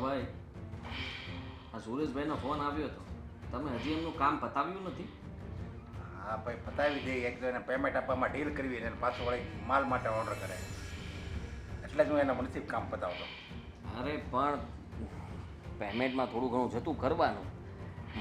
ભાઈ, આ સુરેશભાઈનો ફોન આવ્યો હતો. તમે હજી એમનું કામ પતાવ્યું નથી? હા ભાઈ, પતાવી દઈએ. એક તો એને પેમેન્ટ આપવામાં ડીલ કરવી અને પાછો વળી માલ માટે ઓર્ડર કરે, એટલે જ હું એના મનથી કામ પતાવતો. અરે પણ પેમેન્ટમાં થોડું ઘણું જતું કરવાનું.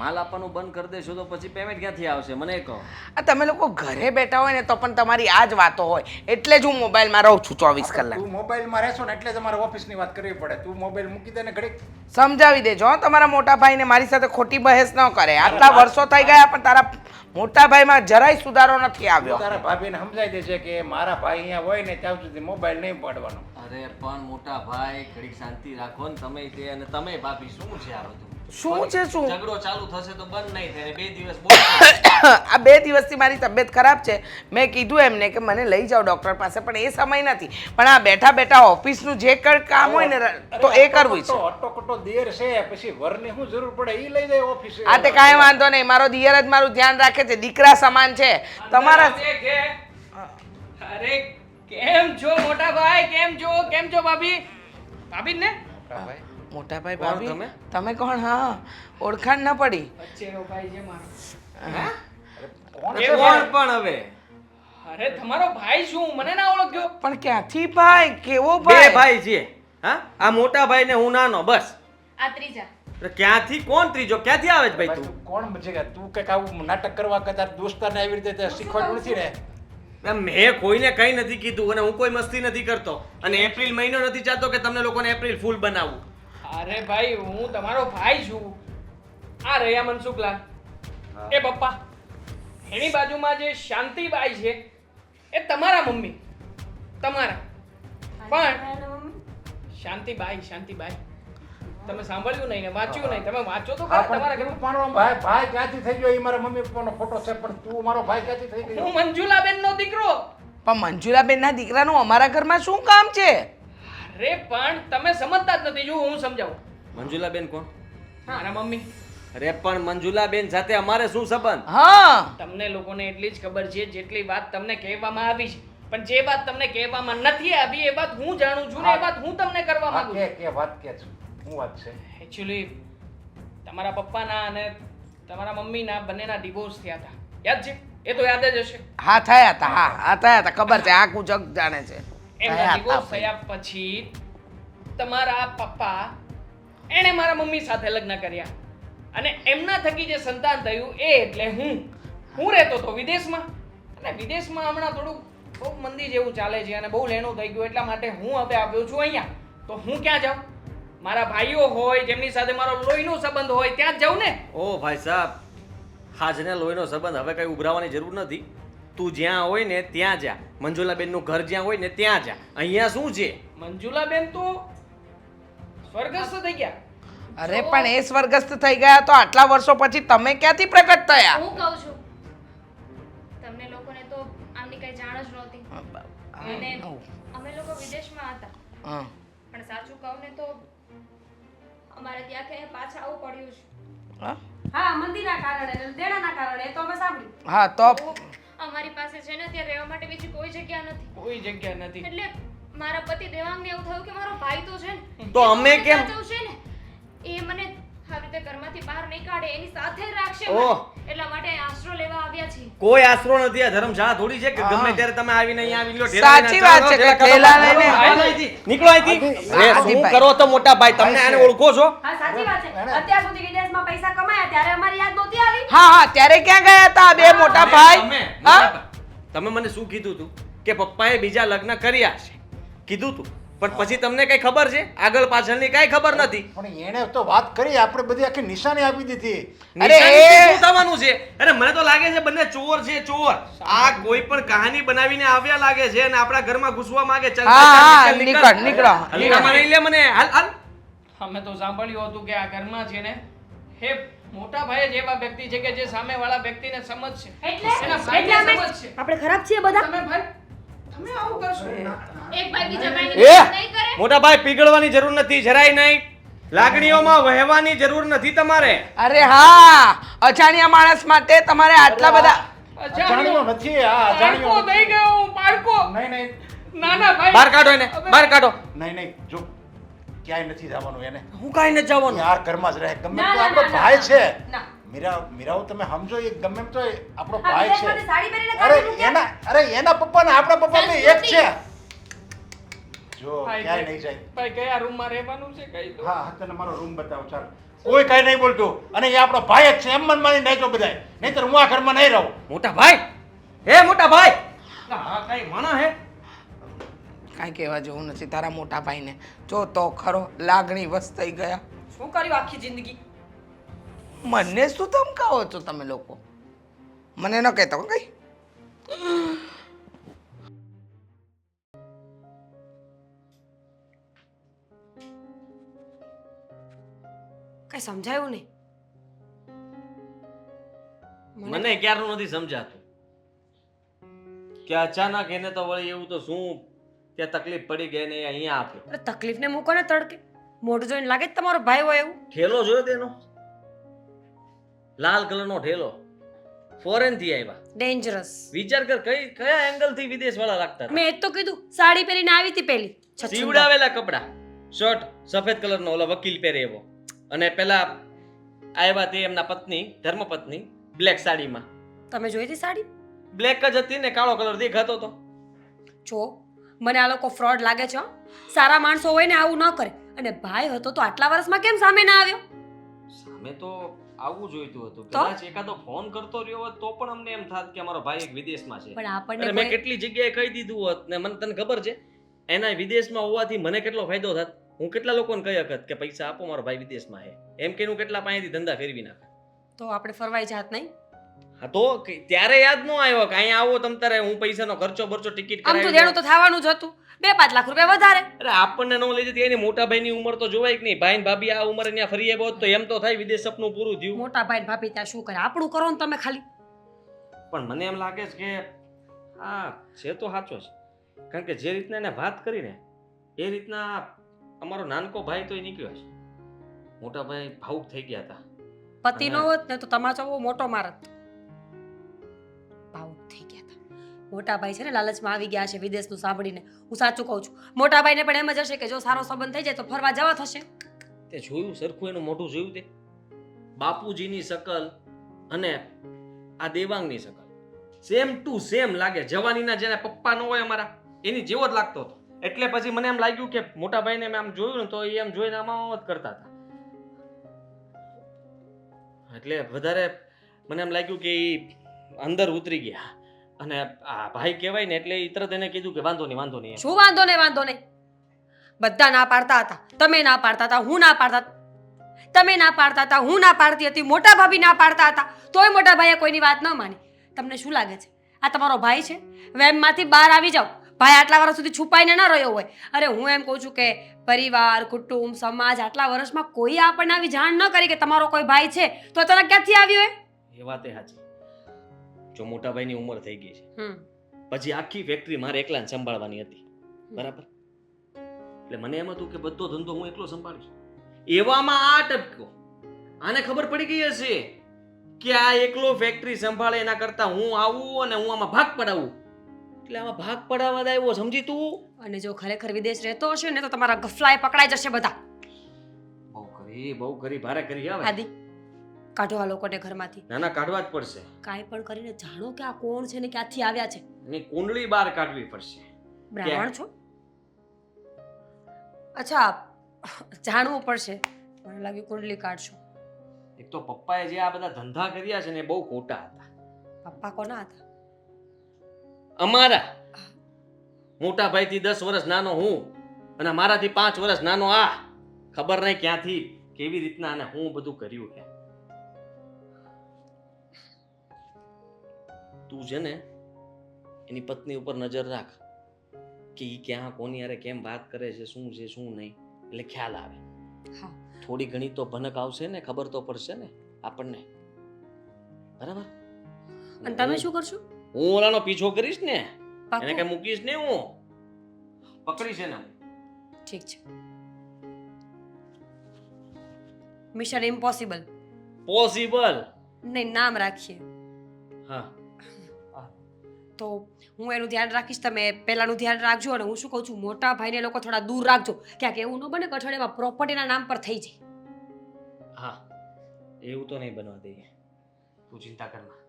માલ આપવાનું બંધ કરી દેશો તો પછી પેમેન્ટ ક્યાંથી આવશે મને કહો. આ તમે લોકો ઘરે બેઠા હોય ને તો પણ તમારી આ જ વાતો હોય, એટલે જ હું મોબાઈલમાં રહું છું 24 કલાક. તું મોબાઈલમાં રહેશો ને એટલે જ અમારે ઓફિસની વાત કરવી પડે. તું મોબાઈલ મૂકી દે ને ઘડીક. સમજાવી દેજો હો તમારા મોટા ભાઈને, મારી સાથે ખોટી બહેસ ન કરે. આટલા વર્ષો થઈ ગયા પણ તારા મોટા ભાઈમાં જરાય સુધારો નથી આવ્યો. તારા ભાભીને સમજાઈ દેજે કે મારા ભાઈ અહીંયા હોય ને ત્યાં સુધી મોબાઈલ નહીં પાડવાનો. અરે પણ મોટા ભાઈ ઘડીક શાંતિ રાખો ને તમે તે, અને તમે ભાભી શું છે આ બધું? શું છે શું? ઝઘડો ચાલુ થશે તો બંધ નહીં થાય. 2 દિવસ બોલશે. આ 2 દિવસથી મારી તબિયત ખરાબ છે. મેં કીધું એમને કે મને લઈ જાઓ ડૉક્ટર પાસે, પણ એ સમય નથી. પણ આ બેઠા બેઠા ઓફિસનું જે કામ હોય ને તો એ કરવું છે. અટોકટો દેર છે, પછી વરની શું જરૂર પડે એ લઈ જાય ઓફિસે. આ તે કાંઈ વાંધો નહીં, મારો દિયર જ મારું ધ્યાન રાખે છે, દીકરા સમાન છે તમારા. અરે કેમ છો મોટા ભાઈ? કેમ છો ભાભી? ભાભી ને મોટા ભાઈ કોણ ભાભી તમે? તમે કોણ? હા, ઓળખાણ ન પડી. વચ્ચેનો ભાઈ છે મારો. કોણ એ છે કોણ પણ હવે? અરે તમારો ભાઈ શું, મને ના ઓળખ્યો? પણ ક્યાંથી ભાઈ? કેવો બે ભાઈ? ભાઈ છે. હા, આ મોટા ભાઈ ને હું નાનો, બસ. આ ત્રીજા. તો ક્યાંથી કોણ ત્રીજો? ક્યાંથી આવે છે ભાઈ ભાઈ, તું? તું કોણ બચે? તું કઈક આવું નાટક કરવા કે તાર દોસ્તારને આવી રીતે શીખવાડવું નથી ને? મેં કોઈને કઈ નથી કીધું અને હું કોઈ મસ્તી નથી કરતો. અને એપ્રિલ મહિનો નથી ચાહતો કે તમને લોકોને એપ્રિલ ફૂલ બનાવું. અરે ભાઈ, હું તમારો ભાઈ છું. આ રહ્યા મનસુખલાલ, એ પપ્પા. એની બાજુમાં જે શાંતિબાઈ છે એ તમારા મમ્મી. તમારા પણ શાંતિબાઈ તમે સાંભળ્યું નહીં ને વાંચ્યું નહીં? તમે વાંચો તો હા, ખરા તમારા પણ તું ઘરમાં. પણ ભાઈ ક્યાંથી થઈ ગયો? એ મારા મમ્મી પપ્પાનો ફોટો છે, પણ તું મારો ભાઈ ક્યાંથી થઈ ગયો? હું મંજુલાબેન નો દીકરો. પણ મંજુલાબેનના દીકરાનું અમારા ઘરમાં શું કામ છે? અરે પણ તમે સમજતા જ નથી. જો હું સમજાવું. મંજુલાબેન કોણ? મારા મમ્મી. અરે પણ મંજુલાબેન સાથે અમારે શું સંબંધ? હા, તમને લોકોને એટલી જ ખબર છે જેટલી વાત તમને કહેવામાં આવી છે. પણ જે વાત તમને કહેવામાં નથી આવી એ વાત હું જાણું છું ને એ વાત હું તમને કરવા હા, માંગુ છું. કે વાત કે છે? શું વાત છે? એકચ્યુઅલી તમારા પપ્પાના અને તમારા મમ્મીના બંનેના ડિવોર્સ થયા હતા. યાદ છે? એ તો યાદ જ હશે. હા થયા હતા. હા થયા હતા, ખબર છે. આખું જગ જાણે છે. એમના થયા ડિવોર્સ હતા. થયા પછી તમારા પપ્પા એણે મારા મમ્મી સાથે લગ્ન કર્યા અને એમના થકી જે સંતાન થયું એ એટલે હું રહેતો હતો વિદેશમાં. અને વિદેશમાં હમણાં થોડું બહુ મંદી જેવું ચાલે છે અને બહુ લેણું થઈ ગયું, એટલા માટે હું હવે આવ્યો છું અહીંયા. તો હું ક્યાં જાઉં? મારા ભાઈઓ હોય જેમની સાથે મારો લોહીનો સંબંધ હોય ત્યાં જ જાઉં ને. ઓ ભાઈ સાહેબ, હાજને લોહીનો સંબંધ હવે કઈ ઉભરાવાની જરૂર નથી. તું જ્યાં હોય ને ત્યાં જા. મંજુલાબેન નું ઘર જ્યાં હોય ને ત્યાં જા. અહીંયા શું છે? મંજુલાબેન તો સ્વર્ગસ્થ થઈ ગયા. અરે પણ એ સ્વર્ગસ્થ થઈ ગયા તો આટલા વર્ષો પછી તમે ક્યાંથી પ્રગટ થયા? હું કહું છું તમને લોકોને તો આમની કઈ જાણ જ નહોતી. અને અમે લોકો વિદેશમાં હતા. હા. પણ સાચું કહું ને તો અમારે ત્યાંથી પાછા આવવું પડ્યું છે. હા? હા, મંદીના કારણે, દેણાના કારણે. એ તો અમે સાંભળ્યું. હા તો અમારી પાસે છે ને ત્યાં રહેવા માટે બીજી કોઈ જગ્યા નથી. કોઈ જગ્યા નથી. એટલે મારા પતિ દેવાંગને એવું થયું કે મારો ભાઈ તો છે ને તો એ અમે મને કેમ? સાચવશે ને, એ મને આવી રીતે ઘરમાંથી બહાર નહીં કાઢે, એની સાથે જ રાખશે ઓહ. મને. એટલા માટે આશરો લેવા આવ્યા છીએ. કોઈ આશરો નથી. આ ધર્મશાળા થોડી છે કે ગમે ત્યારે તમે આવીને અહીંયા આવી લો. સાચી વાત છે કે ઠેલા લઈને નીકળો અહીંથી. અરે શું આદિભાઈ. કરો તો મોટા ભાઈ? તમને આને ઓળખો છો? હા, સાચી વાત છે. અત્યાર સુધી વિદેશમાં પૈસા કમાયા ત્યારે અમારી યાદ નહોતી આવી. હા ત્યારે ક્યાં ગયા હતા આ બે મોટા ભાઈ? તમે હા? મોટા ભાઈ, તમે મને શું કીધું તું કે પપ્પાએ બીજા લગ્ન કર્યા છે? કીધું તું, પણ પછી તમને કઈ ખબર છે? આગળ પાછળની કઈ ખબર નથી. પણ એને તો વાત કરી, આપણે બધી આખી નિશાની આપી દીધી. અરે નિશાનીથી એ- શું થવાનું છે? અરે મને તો લાગે છે બંને ચોર છે, ચોર. આ કોઈ પણ કહાની બનાવીને આવ્યા લાગે છે અને આપણા ઘરમાં ઘૂસવા માંગે. ચાલ, હા, ચાલ, નીકળો. હલકામાં નહીં લે મને. હાલ હાલ. અમે તો સાંભળ્યું હતું કે આ ઘરમાં છે ને હે મોટા ભાઈ જ એવા વ્યક્તિ છે કે જે સામેવાળા વ્યક્તિને સમજશે. એના ભાઈને સમજશે. આપણે ખરાબ છીએ બધા. તમે ભાઈ તમે આવું કરશો? એક ભાઈ બીજા ભાઈને એ નહીં કરે. મોટા ભાઈ, પીગળવાની જરૂર નથી, જરાય નહીં. લાગણીઓમાં વહેવાની જરૂર નથી તમારે. અરે હા, અજાણ્યા માણસ માટે તમારે આટલા બધા અજાણ્યો નથી. આ અજાણ્યો પારકો થઈ ગયો હું, પારકો. નહીં. નાના ભાઈ બહાર કાઢો એને, બહાર કાઢો. નહીં જો ક્યાંય નથી જવાનું એને હું કાંઈ નથી જવાનું. આ ઘરમાં જ રહે ગમે ના, તો ના, આપણો ના, ભાઈ ના. છે ના. મીરાઓ તમે સમજો એ ગમે એમ તો એ આપણો આ ભાઈ છે વિદેશમાંથી સાડી પહેરીને અરે કાઢી મૂક્યા? એના પપ્પા ને આપણા પપ્પા બે એક છે જો ભાઈ, ક્યાંય નહીં જાય ભાઈ કયા રૂમમાં રહેવાનું છે કઈ દો. હા હા તને મારો રૂમ બતાવો ચાલ કોઈ કઈ નહીં બોલતું અને એ આપણો ભાઈ જ છે એમ મન માની નાખો બધાય નહીંતર હું આ ઘરમાં નહીં રહું મોટા ભાઈ, હે મોટા ભાઈ, હા કઈ માણા હે? કાંઈ કહેવા જેવું નથી તારા મોટા ભાઈને. જો તો ખરો લાગણી વશ થઈ ગયા. શું કર્યું આખી જિંદગી? મને શું ધમકાવો છો તમે લોકો? મને ન કહેતો હો કઈ. કઈ સમજાયું નહીં. મને ક્યારનું નથી સમજાતું કે અચાનક એને તો વળી એવું તો શું કે તકલીફ પડી ગઈ ને એ અહીંયા આપે. અરે તકલીફને મૂકો ને તડકે. મોઢું જોઈને લાગે જ તમારો ભાઈ હોય એવું. ઠેલો જોયો તેનો, લાલ કલરનો ઠેલો, ફોરેન થી આવ્યા. ડેન્જરસ. વિચાર કર કયા એંગલ થી વિદેશ વાળા લાગતા હતા. મેં એ જ તો કીધું સાડી પહેરીને આવી હતી પેલી છછુંડા. સીવડાવેલા કપડા, શર્ટ સફેદ કલરનો, ઓલો વકીલ પહેરે એવો, અને પેલા આવ્યા તે એમના પત્ની, ધર્મપત્ની, બ્લેક સાડીમાં. તમે જોઈ હતી સાડી? બ્લેક જ હતી ને કાળો કલર દેખાતો હતો. જો મને આ લોકો ફ્રોડ લાગે છે હો. સારા માણસો હોય ને આવું ન કરે. અને ભાઈ હતો તો આટલા વર્ષમાં કેમ સામે ના આવ્યો? સામે તો આવવું જોઈતું હતું. તો? કદાચ એકાદો ફોન કરતો રહ્યો હોત તો પણ અમને એમ થાત કે અમારો ભાઈ એક વિદેશમાં છે. પણ આપણને અને મેં કોઈ- કેટલી જગ્યાએ કહી દીધું હોત ને મને તને ખબર છે એના વિદેશમાં હોવાથી મને કેટલો ફાયદો થાત. હું કેટલા લોકોને કહી શકત કે પૈસા આપો મારો ભાઈ વિદેશમાં છે એમ કે હું કેટલા પાસેથી ધંધા ફેરવી નાખે. તો આપણે ફરવાઈ જાત નહીં. હા તો ત્યારે યાદ ન આવ્યો કે અહીંયા આવો તમ તારે હું પૈસાનો ખર્ચો બરચો ટિકિટ આમ તો કરાવી દેણું તો થવાનું જ હતું. 2-5 લાખ રૂપિયા વધારે. અરે આપણને ન લઈ જતી એની મોટા ભાઈની ઉંમર તો જોવાય કે નહીં. ભાઈ ને ભાભી આ ઉંમરે ત્યાં ફરી આવ્યો હોત તો એમ તો થાય વિદેશ સપનું પૂરું થયું. મોટા ભાઈ ને ભાભી ત્યાં શું કરે? આપણું કરો ને તમે ખાલી. પણ મને એમ લાગે છે કે હા છે તો સાચો છે. કારણ કે જે રીતના એને વાત કરીને એ રીતના અમારો નાનકો ભાઈ તો એ નીકળ્યો છે. મોટા ભાઈ ભાવુક થઈ ગયા હતા. પતિ નો હોત ને તો તમાચો બહુ મોટો મારત. ભાવુક થઈ ગયા હતા. મોટા ભાઈ છે ને લાલચમાં આવી ગયા છે વિદેશનું સાંભળીને. હું સાચું કહું છું. મોટા ભાઈને પણ એમ જ હશે કે જો સારો સંબંધ થઈ જાય તો ફરવા જવા થશે. તે જોયું સરખું એનું મોઢું જોયું તે બાપુજીની શકલ અને આ દેવાંગની શકલ સેમ ટુ સેમ લાગે. જવાનીના જેના પપ્પા ન હોય અમારા એની જેવો જ લાગતો હતો. એટલે પછી મને એમ લાગ્યું કે મોટા ભાઈને મેં આમ જોયું ને તો એ એમ જોઈને આમાં જ કરતા હતા. એટલે વધારે મને એમ લાગ્યું કે એ અંદર ઉતરી ગયા અને આ ભાઈ કહેવાય ને એટલે એ તરત એને કીધું કે વાંધો નહીં વાંધો નહીં. શું વાંધો નહીં વાંધો નહીં? બધા ના પાડતા હતા. તમે ના પાડતા હતા, હું ના પાડતા. તમે ના પાડતા હતા, હું ના પાડતી હતી, મોટા ભાભી ના પાડતા હતા. તોય મોટા ભાઈએ કોઈની વાત ન માની. તમને શું લાગે છે આ તમારો ભાઈ છે? વેમમાંથી બહાર આવી જાઓ. ભાઈ આટલા વર્ષ સુધી છુપાઈને ન રહ્યો હોય. અરે હું એમ કહું છું કે પરિવાર, કુટુંબ, સમાજ આટલા વર્ષમાં કોઈ આપણને આવી જાણ ન કરી કે તમારો કોઈ ભાઈ છે તો અચાનક ક્યાંથી આવ્યો એ વાત એ સાચી. જો મોટા ભાઈની ઉંમર થઈ ગઈ છે હમ પછી આખી ફેક્ટરી મારે એકલાને સંભાળવાની હતી. બરાબર? એટલે મને એમ હતું કે બધો ધંધો હું એકલો સંભાળીશ. એવામાં આ ટપકો. આને ખબર પડી ગઈ હશે કે આ એકલો ફેક્ટરી સંભાળે એના કરતા હું આવું અને હું આમાં ભાગ પડાવું. એટલે આમાં ભાગ પડાવવા જ આવ્યો. સમજી તું? અને જો ખરેખર વિદેશ રહેતો હશે ને તો તમારા ગફલાએ પકડાઈ જશે બધા. બહુ કરી ભારે કરી હવે. આદિ કાઢો આ લોકોને ઘરમાંથી. ના ના કાઢવા જ પડશે. કાંઈ પણ કરીને જાણો કે આ કોણ છે ને ક્યાંથી આવ્યા છે. એની કુંડળી બહાર કાઢવી પડશે. બ્રાહ્મણ છો? અચ્છા, જાણવું પડશે. મને લાગ્યું કુંડલી કાઢશો. એક તો પપ્પાએ જે આ બધા ધંધા કર્યા છે ને એ બહુ ખોટા હતા. પપ્પા કોના હતા? અમારા મોટા ભાઈથી 10 વર્ષ નાનો હું અને મારાથી 5 વર્ષ નાનો આ. ખબર નહીં ક્યાંથી કેવી રીતના અને હું બધું કર્યું છે. તું છે ને એની પત્ની ઉપર નજર રાખ કે ઈ ક્યાં કોની હારે કેમ વાત કરે છે, શું છે શું નહીં, એટલે ખ્યાલ આવે. હા. થોડી ઘણી તો ભનક આવશે ને, ખબર તો પડશે ને આપણને. બરાબર? અને તમે શું કરશો? હું ઓલાનો પીછો કરીશ ને, એને પાક્કું? કઈ મૂકીશ ને, હું પકડીશ ને. ઠીક છે. Mission impossible. પોસિબલ. નહીં, નામ રાખીએ. હા. તો હું એનું ધ્યાન રાખીશ, તમે પહેલાંનું ધ્યાન રાખજો. અને હું શું કહું છું, મોટા ભાઈને લોકો થોડા દૂર રાખજો. ક્યાંક એવું ન બને કે અઠવાડિયામાં પ્રોપર્ટીના નામ પર થઈ જાય. હા, એવું તો નહીં બનવા દઈએ. તું ચિંતા કર માં.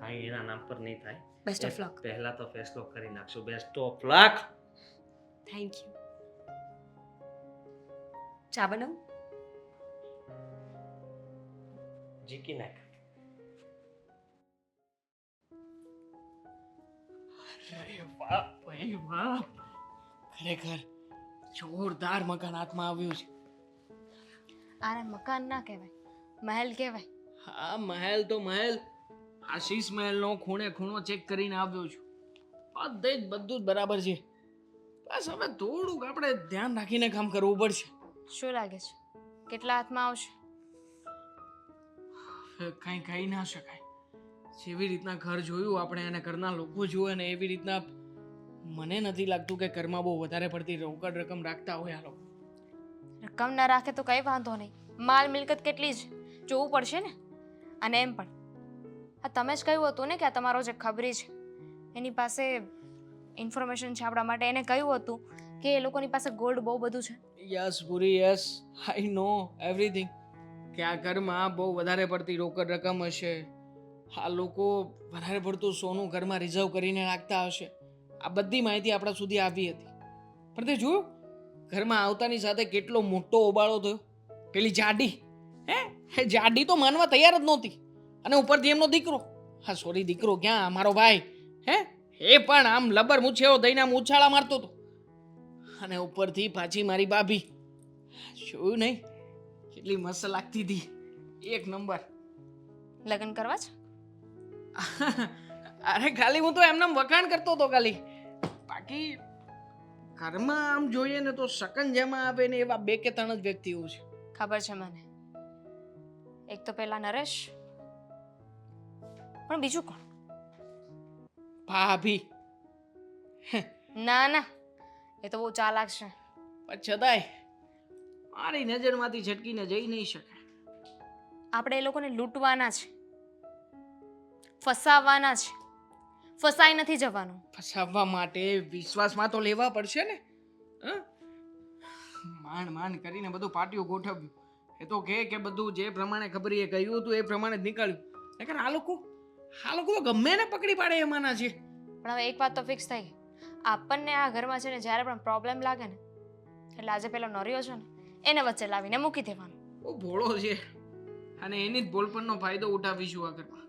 કાંઈ એના નામ પર નહીં થાય. Best of luck. પહેલા તો ફેસલો કરી નાખશું. Best of luck. Thank you. ચા બનાવું? જીકી નાખ. અરે વાહ ભાઈ વાહ, ખરેખર જોરદાર મકાન હાથમાં આવ્યું છે. આને મકાન ના કહેવાય, મહેલ કહેવાય. હા, મહેલ તો મહેલ. આશીષ મહેલનો ખૂણે ખૂણો ચેક કરીને આવ્યો છું. બધું જ બરાબર છે. બસ હવે થોડુંક આપણે ધ્યાન રાખીને કામ કરવું પડશે. શું લાગે છે કેટલા હાથમાં આવશે? કંઈ કહી ના શકાય. જેવી રીતના ઘર જોયું આપણે અને ઘરના લોકો જોવે ને એવી રીતના મને નથી લાગતું કે ઘરમાં બહુ વધારે પડતી રોકડ રકમ રાખતા હોય આ લોકો. રકમ ના રાખે તો કઈ વાંધો નહીં, માલ મિલકત કેટલી છે જોવું પડશે ને. અને એમ પણ આ તમે જ કહ્યું હતું ને કે આ તમારો જે ખબરી છે એની પાસે ઇન્ફોર્મેશન છે આપણા માટે. એને કહ્યું હતું કે એ લોકોની પાસે ગોલ્ડ બહુ બધું છે. યસ પૂરી, યસ, આઈ નો એવરીથિંગ. કે આ ઘરમાં બહુ વધારે પડતી રોકડ રકમ હશે. આ લોકો વધારે પડતું સોનું ઘરમાં રિઝર્વ કરીને રાખતા હશે. આ બધી માહિતી આપણા સુધી આવી હતી. પણ તે જોયું ઘરમાં આવતાની સાથે કેટલો મોટો ઓબાળો થયો. પેલી જાડી, હે જાડી તો માનવા તૈયાર જ નહોતી. અને ઉપરથી એમનો દીકરો, હા સોરી દીકરો ક્યાં, મારો ભાઈ, એ પણ આમ લબર મૂછેવો દઈને આમ ઉછાળા મારતો હતો. અને ઉપરથી પાછી મારી ભાભી, જોયું નહીં કેટલી મસ્ત લાગતી હતી, એક નંબર. લગ્ન કરવા છે? અરે ખાલી હું તો એમને વખાણ કરતો હતો ખાલી. બાકી ઘરમાં આમ જોઈએ ને તો શકંજામાં આવે ને એવા 2 કે 3 જ વ્યક્તિઓ છે. ખબર છે મને. એક તો પેલા નરેશ, પણ બીજું કોણ? ભાભી. ના ના, એ તો બહુ ચાલાક છે. પણ છતાંય મારી નજરમાંથી છટકીને જઈ નહીં શકે. આપણે એ લોકોને લૂંટવાના છે, ફસાવવાના છે. ફસાઈ નથી જવાનું. ફસાવવા માટે વિશ્વાસમાં તો લેવા પડશે ને. માંડ કરીને બધું પાટિયું ગોઠવ્યું. એ તો કે બધું જે પ્રમાણે ખબર એ કહ્યું હતું એ પ્રમાણે જ નીકળ્યું. નકર આ લોકો તો ગમે ને પકડી પાડે એમાંના છે. પણ હવે એક વાત તો ફિક્સ થઈ ગઈ, આપણને આ ઘરમાં છે ને જ્યારે પણ પ્રોબ્લેમ લાગે ને એટલે આજે પેલો નરિયો છે ને એને વચ્ચે લાવીને મૂકી દેવાનો. બહુ ભોળો છે અને એની જ ભોળપણનો ફાયદો ઉઠાવીશું આ ઘરમાં.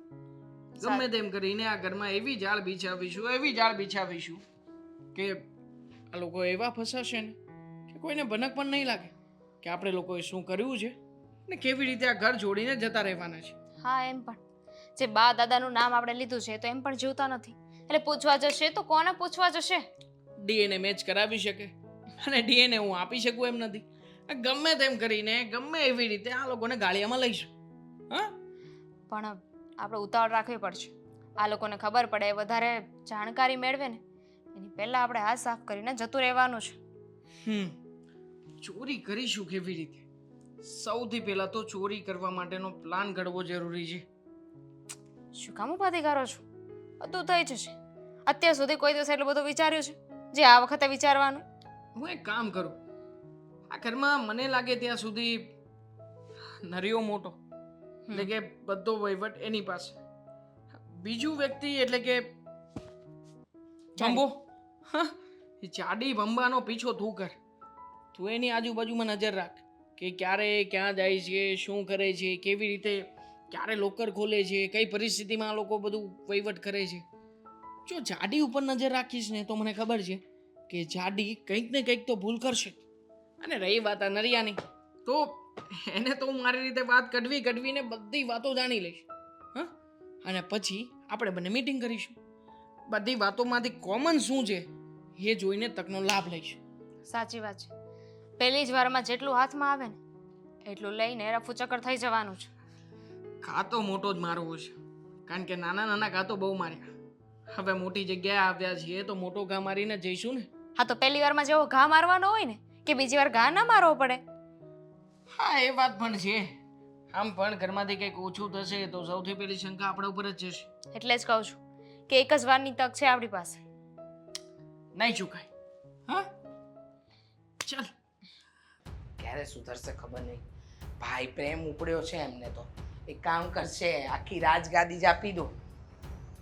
ગમે તેમ કરીને આ ઘરમાં એવી જાળ બિછાવીશું કે આ લોકો એવા ફસાશે ને કે કોઈને ભનક પણ નહીં લાગે કે આપણે લોકોએ શું કર્યું છે ને કેવી રીતે આ ઘર છોડીને જતા રહેવાના છે. હા, એમ પણ જે બા દાદાનું નામ આપણે લીધું છે તો એમ પણ જીવતા નથી, એટલે પૂછવા જશે તો કોને પૂછવા જશે? ડીએનએ મેચ કરાવી શકે અને ડીએનએ હું આપી શકું એમ નથી. ગમે તેમ કરીને ગમે એવી રીતે આ લોકોને ગાળિયામાં લઈશું. હા, પણ આપણે ઉતાવળ રાખવી પડશે. આ લોકોને ખબર પડે, વધારે જાણકારી મેળવે ને એની પહેલા આપણે હાથ સાફ કરીને જતું રહેવાનું છે. ચોરી કરીશું કેવી રીતે? સૌથી પહેલા તો ચોરી કરવા માટેનો પ્લાન ઘડવો જરૂરી છે. શું કામ ઉપાધિ કરો છો? બધું થઈ જશે. અત્યાર સુધી કોઈ દિવસ એટલું બધું વિચાર્યું છે જે આ વખતે વિચારવાનું? હું એક કામ કરું, આ ઘરમાં મને લાગે ત્યાં સુધી નરિયો મોટો એટલે કે બધો વહીવટ એની પાસે, બીજું વ્યક્તિ એટલે કે ભંબો, એ જાડી ભંબાનો પીછો તું કર. તું એની આજુબાજુમાં નજર રાખ કે ક્યારે ક્યાં જાય છે, શું કરે છે, કેવી રીતે ક્યારે લોકર ખોલે છે, કઈ પરિસ્થિતિમાં આ લોકો બધું વહીવટ કરે છે. જો જાડી ઉપર નજર રાખીશ ને તો મને ખબર છે કે જાડી કંઈક ને કંઈક તો ભૂલ કરશે. અને રહી વાત આ નરિયાની, તો એને તો હું મારી રીતે વાત કઢવીને બધી વાતો જાણી લઈશ. હા, અને પછી આપણે બંને મીટિંગ કરીશું. બધી વાતોમાંથી કોમન શું છે એ જોઈને તકનો લાભ લઈશું. સાચી વાત છે. પહેલી જ વારમાં જેટલું હાથમાં આવે ને એટલું લઈને રફુચક્કર થઈ જવાનું છે. ઘા મોટો જ મારવો છે, કારણ કે નાના નાના ઘા તો બહુ માર્યા. હવે મોટી જગ્યાએ આવ્યા છીએ તો મોટો ઘા મારીને જઈશું ને. હા, તો પહેલી વારમાં જેવો ઘા મારવાનો હોય ને કે બીજી વાર ઘા ના મારવો પડે. હા, એ વાત પણ છે. આમ પણ ઘરમાંથી કંઈક ઓછું થશે તો સૌથી પહેલી શંકા આપણા ઉપર જ જશે. એટલે જ કહું છું કે એક જ વારની તક છે આપણી પાસે. નહીં ચૂકાય. હા ચાલ. ક્યારે સુધરશે ખબર નહીં. ભાઈ પ્રેમ ઉપડ્યો છે એમને તો. એક કામ કરશે, આખી રાજગાદી જ આપી દો.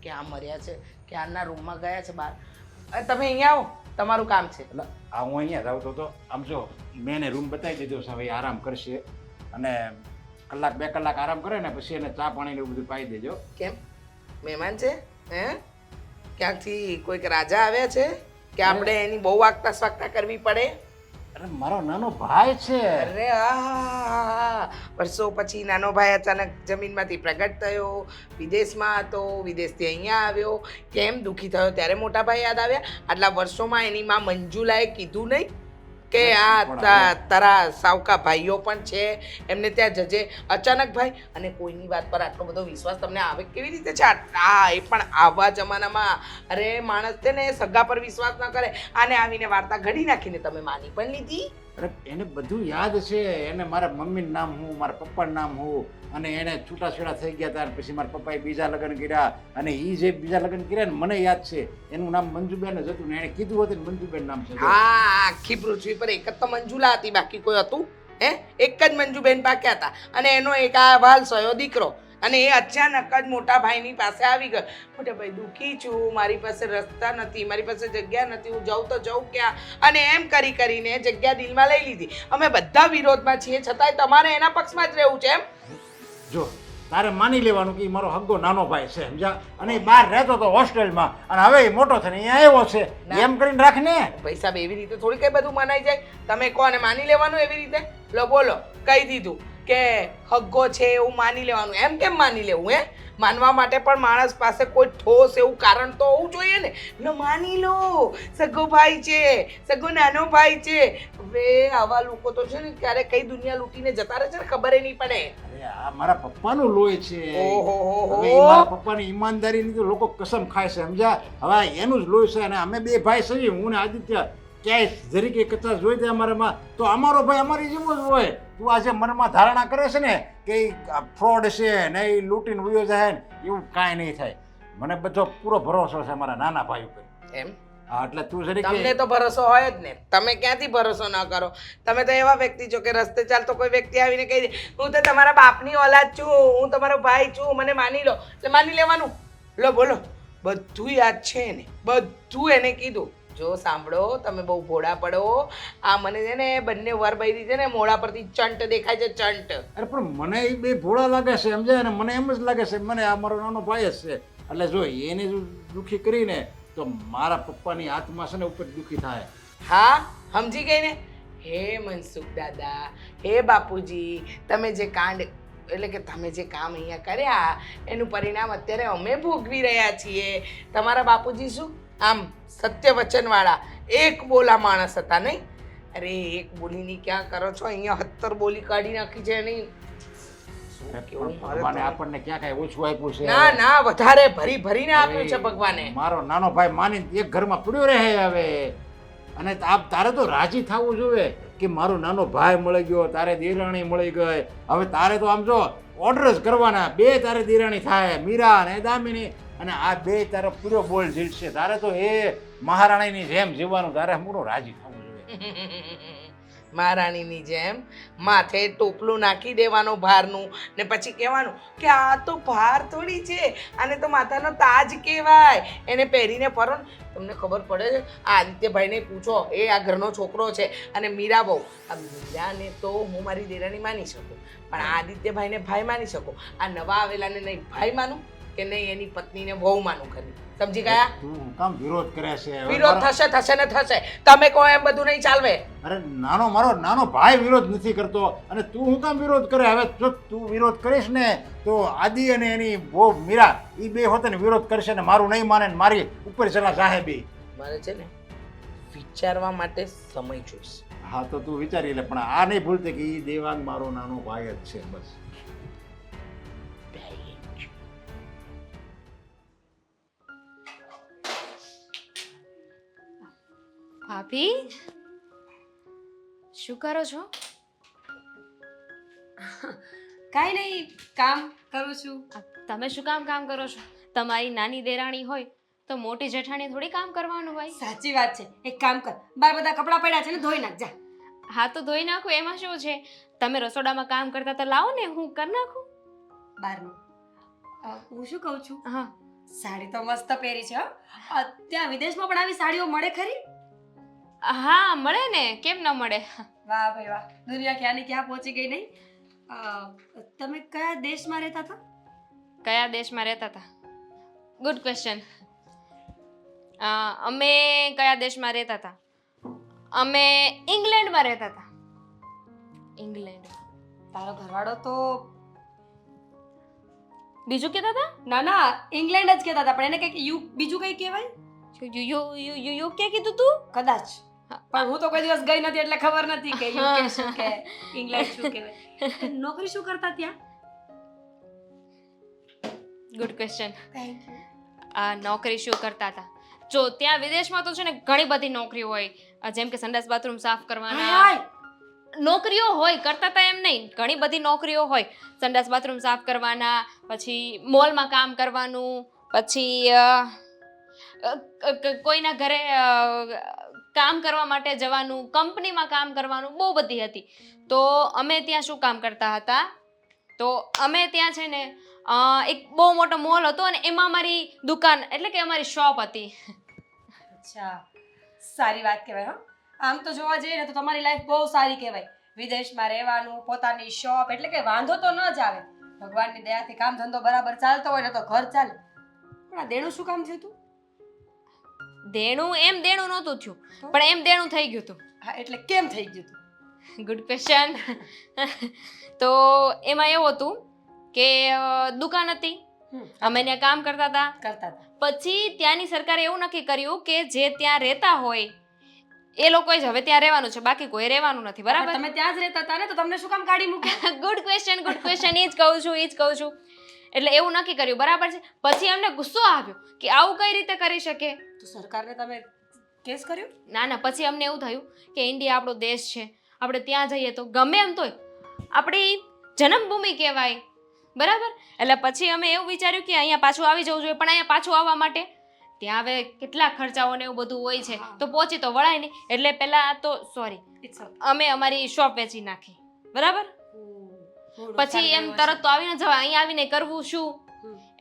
ક્યાં મર્યા છે, ક્યારના રૂમમાં ગયા છે બહાર. અરે તમે અહીંયા આવો, તમારું કામ છે. એટલે આ હું અહીંયા જ આવતો હતો. આમ જો મેં એને રૂમ બતાવી દીધો છે, હવે એ આરામ કરશે અને કલાક 2 કલાક આરામ કરે ને પછી એને ચા પાણી ને એવું બધું પાઈ દેજો. કેમ મહેમાન છે હે? ક્યાંકથી કોઈક રાજા આવ્યા છે કે આપણે એની બહુ વાગતા સ્વાગતા કરવી પડે? અરે મારો નાનો ભાઈ છે. અરે આ વર્ષો પછી નાનો ભાઈ અચાનક જમીનમાંથી પ્રગટ થયો, વિદેશમાં હતો, વિદેશથી અહીંયા આવ્યો, કેમ દુઃખી થયો ત્યારે મોટા ભાઈ યાદ આવ્યા? આટલા વર્ષોમાં એની માં મંજુલાએ કીધું નહીં કે આ તારા સાવકા ભાઈઓ પણ છે, એમને ત્યાં જજે. અચાનક ભાઈ, અને કોઈની વાત પર આટલો બધો વિશ્વાસ તમને આવે કેવી રીતે છે? એ પણ આવા જમાનામાં. અરે માણસ છે ને સગા પર વિશ્વાસ ન કરે. આને આવીને વાર્તા ઘડી નાખીને તમે માની પણ લીધી. અરે એને બધું યાદ છે. એને મારા મમ્મીનું નામ હું, મારા પપ્પાનું નામ હું, અને એને છૂટાછેડા થઈ ગયા હતા પછી મારા પપ્પાએ બીજા લગ્ન કર્યા અને એ જે બીજા લગ્ન કર્યા ને મને યાદ છે એનું નામ મંજુબેન જ હતું ને એને કીધું હતું ને મંજુબેન નામ છે. હા, આખી પૃથ્વી પર એક જ તો મંજુલા હતી, બાકી કોઈ હતું? હે, એક જ મંજુબેન પાક્યા હતા અને એનો એક આ વાલ સયો દીકરો. અને એ અચાનક જ મોટા ભાઈની પાસે આવી ગયો. મોટા ભાઈ દુઃખી છું, મારી પાસે રસ્તા નથી, મારી પાસે જગ્યા નથી, હું જાઉં તો જાઉં ક્યાં? અને એમ કરી કરીને જગ્યા દિલમાં લઈ લીધી. અમે બધા વિરોધમાં છીએ, છતાંય તમારે એના પક્ષમાં જ રહેવું છે એમ? જો તારે માની લેવાનું કે ઈ મારો હગ્ગો નાનો ભાઈ છે સમજા, અને એ બહાર રહેતો હતો હોસ્ટેલમાં અને હવે એ મોટો થઈને અહીંયા આવ્યો છે. એમ કરીને રાખ ને. ભાઈ સાહેબ, એવી રીતે થોડી કઈ બધું મનાઈ જાય. તમે કોને માની લેવાનું એવી રીતે? લો બોલો, કહી દીધું કે હગ્ગો છે એવું માની લેવાનું. એમ કેમ માની લેવું? હે, માનવા માટે પણ માણસ પાસે કોઈ ઠોસ એવું કારણ તો હોવું જોઈએ ને. લો માની લો, સગો ભાઈ છે, સગો નાનો ભાઈ છે. હવે આવા લોકો તો છે ને ક્યારે કઈ દુનિયા લૂંટીને જતા રહે છે ને ખબર નહીં પડે. અરે આ મારા પપ્પાનું લોહી છે. ઓહો. હવે ઈ મારા પપ્પાની ઈમાનદારીની તો લોકો કસમ ખાય છે સમજા. હવે એનું જ લોહી છે અને અમે 2 ભાઈ છીએ, હું ને આદિત્ય. ક્યાંય જરીકે કચાશ જોઈ દે અમારામાં તો અમારો ભાઈ અમારી જેમ જ હોય. તું આજે મનમાં ધારણા કરે છે ને કે ફ્રોડ છે ને એ લૂંટીને વયો જાય ને, એવું કાંઈ નહીં થાય. મને બધો પૂરો ભરોસો છે મારા નાના ભાઈ ઉપર. એમ? હા, એટલે તું જરીકે તમને તો ભરોસો હોય જ ને. તમે ક્યાંથી ભરોસો ન કરો? તમે તો એવા વ્યક્તિ છો કે રસ્તે ચાલતો કોઈ વ્યક્તિ આવીને કહી દે હું તો તમારા બાપની ઓલાદ છું, હું તમારો ભાઈ છું, મને માની લો, એટલે માની લેવાનું. લો બોલો, બધું યાદ છે ને, બધું એને કીધું. જો સાંભળો, તમે બહુ ભોળા પડો. આ મને છે ને બંને વર બૈરી છે ને મોડા પરથી ચંટ દેખાય છે, ચંટ. અરે પણ મને એ 2 ભોળા લાગે છે સમજાય ને, મને એમ જ લાગે છે મને આ મારો નાનો ભાઈ જ છે. એટલે જો એને જો દુઃખી કરીને તો મારા પપ્પાની આત્મા છે ને ઉપર દુઃખી થાય. હા, સમજી ગઈ ને? હે મનસુખ દાદા, હે બાપુજી, તમે જે કાંડ એટલે કે તમે જે કામ અહીંયા કર્યા એનું પરિણામ અત્યારે અમે ભોગવી રહ્યા છીએ. તમારા બાપુજી શું આમ સત્ય વચનવાળા એક બોલા માણસ હતા નહીં? અરે એક બોલીની ક્યાં કરો છો? અહીંયા 17 બોલી કાઢી નાખી છે નહીં. ભગવાને આપણને ક્યાં કાંઈ ઓછું આપ્યું છે? ના ના, વધારે ભરી ભરીને આપ્યું છે ભગવાને. મારો નાનો ભાઈ માની એક ઘરમાં પડ્યો રહે હવે. અને તારે તો રાજી થવું જોઈએ કે મારો નાનો ભાઈ મળી ગયો, તારે દેરાણી મળી ગઈ. હવે તારે તો આમ જો ઓર્ડર જ કરવાના. 2 તારે દેરાણી થાય, મીરા અને દામિની, અને આ 2 તારો પૂરો બોલ જીતશે. તારે તો એ મહારાણીની જેમ જીવવાનું, તારે પૂરો રાજી થવું જોઈએ. મહારાણીની જેમ માથે ટોપલું નાખી દેવાનું ભારનું, ને પછી કહેવાનું કે આ તો ભાર થોડી છે, આને તો માથાનો તાજ કહેવાય, એને પહેરીને ફરો ને. તમને ખબર પડે છે? આ આદિત્યભાઈને પૂછો, એ આ ઘરનો છોકરો છે. અને મીરા બહુ, આ મીરાને તો હું મારી દેરાણી માની શકું, પણ આ આદિત્યભાઈને ભાઈ માની શકું. આ નવા આવેલાને નહીં ભાઈ માનું કે નહીં એની પત્નીને બહુ માનું કરી. સમજી ગયા? તું કામ વિરોધ કરે છે? વિરોધ થશે ને થશે. તમે કહો એમ બધું નહીં ચાલવે. અરે મારો નાનો ભાઈ વિરોધ નથી કરતો અને તું હું કામ વિરોધ કરે? હવે જો તું વિરોધ કરીશ ને તો આદિ અને એની બહુ મીરા એ 2 હોતે ને વિરોધ કરશે ને મારું નહીં માને ને મારી ઉપર ચલા સાહેબી. મારે છે ને વિચારવા માટે સમય જોઈશે. હા તો તું વિચારી લે, પણ આ નહીં ભૂલતી કે એ દેવાંગ મારો નાનો ભાઈ જ છે બસ. ભાભી, શું કરો છો? કાંઈ નહીં, કામ કરું છું. તમે શું કામ કરો છો? તમારી નાની દેરાણી હોય તો મોટી જેઠાણી થોડી કામ કરવાનું હોય. સાચી વાત છે. એક કામ કર, બાર બધા કપડાં પડ્યા છે ને ધોઈ નાખ જા. હા તો ધોઈ નાખું, એમાં શું છે? તમે રસોડામાં કામ કરતા તો લાવો ને, હું કરી નાખું. બારનું હું શું કહું છું, હા સાડી તો મસ્ત પહેરી છે હો. ત્યાં વિદેશમાં પણ આવી સાડીઓ મળે ખરી? હા મળે ને, કેમ ન મળે. વાહ ભાઈ વાહ, દુનિયા ક્યાંની ક્યાં પહોંચી ગઈ નહીં. તમે કયા દેશમાં રહેતા હતા? કયા દેશમાં રહેતા હતા? Good question. અમે કયા દેશમાં રહેતા હતા? અમે ઇંગ્લેન્ડમાં રહેતા હતા. ઇંગ્લેન્ડ. તારો ઘરવાળો તો બીજું કહેતા હતા? ના ના ઇંગ્લેન્ડ જ કહેતા હતા, પણ એને કંઈક બીજું કંઈ કહેવાય યુકે કીધું તું? કદાચ. પણ હું તો કોઈ દિવસ ગઈ નથી એટલે ખબર નથી કે યુકે શું કે ઇંગ્લેન્ડ શું કહેવાય. નોકરી શું કરતા ત્યાં? Good question. Thank you. નોકરી શું કરતા હતા? જો ત્યાં વિદેશમાં તો છે ને ઘણી બધી નોકરીઓ હોય, જેમ કે સંડાસ બાથરૂમ સાફ કરવાના નોકરીઓ હોય. કરતા હતા એમ નહીં, ઘણી બધી નોકરીઓ હોય. સંડાસ બાથરૂમ સાફ કરવાના, પછી મોલમાં કામ કરવાનું, પછી કોઈના ઘરે કામ કરવા માટે જવાનું, કંપનીમાં કામ કરવાનું, બહુ બધી હતી. તો અમે ત્યાં શું કામ કરતા હતા? તો અમે ત્યાં છે ને એક બહુ મોટો મોલ હતો અને એમાં અમારી દુકાન એટલે કે અમારી શોપ હતી. અચ્છા, સારી વાત કહેવાય. હો, આમ તો જોવા જઈએ ને તો તમારી લાઈફ બહુ સારી કહેવાય. વિદેશમાં રહેવાનું, પોતાની શોપ, એટલે કે વાંધો તો ન જ આવે. ભગવાનની દયાથી કામ ધંધો બરાબર ચાલતો હોય ને તો ઘર ચાલે. પણ આ દેણું શું કામ થયું હતું? દેણું એમ દેણું નહોતું થયું, પણ એમ દેણું થઈ ગયું હતું. હા, એટલે કેમ થઈ ગયું હતું? Good question. તો એમાં એવું હતું કે દુકાન હતી, અમે ત્યાં કામ કરતા હતા. પછી ત્યાંની સરકારે એવું નક્કી કર્યું કે જે ત્યાં રહેતા હોય એ લોકોએ જ હવે ત્યાં રહેવાનું છે, બાકી કોઈ રહેવાનું નથી. બરાબર? તમે ત્યાં જ રહેતા હતા ને, તો તમને શું કામ કાઢી મૂક્યા? Good question, good question. એ જ કહું છું. એટલે એવું નક્કી કર્યું, બરાબર છે. પછી અમને ગુસ્સો આવ્યો કે આવું કઈ રીતે કરી શકે. તો સરકારને તમે કેસ કર્યો? ના, પછી અમને એવું થયું કે ઇન્ડિયા આપણો દેશ છે, આપણે ત્યાં જઈએ તો ગમે એમ તોય આપણી જન્મભૂમિ કહેવાય. બરાબર? એટલે પછી અમે એવું વિચાર્યું કે અહીંયા પાછું આવી જવું જોઈએ. પણ અહીંયા પાછું આવવા માટે ત્યાં હવે કેટલા ખર્ચાઓ ને એવું બધું હોય છે, તો પહોંચી તો વળાય નહીં. એટલે પહેલાં તો અમે અમારી શોપ વેચી નાખી. બરાબર? પછી એમ તરત તો આવી ન જવાય, અહીંયા આવીને કરવું શું?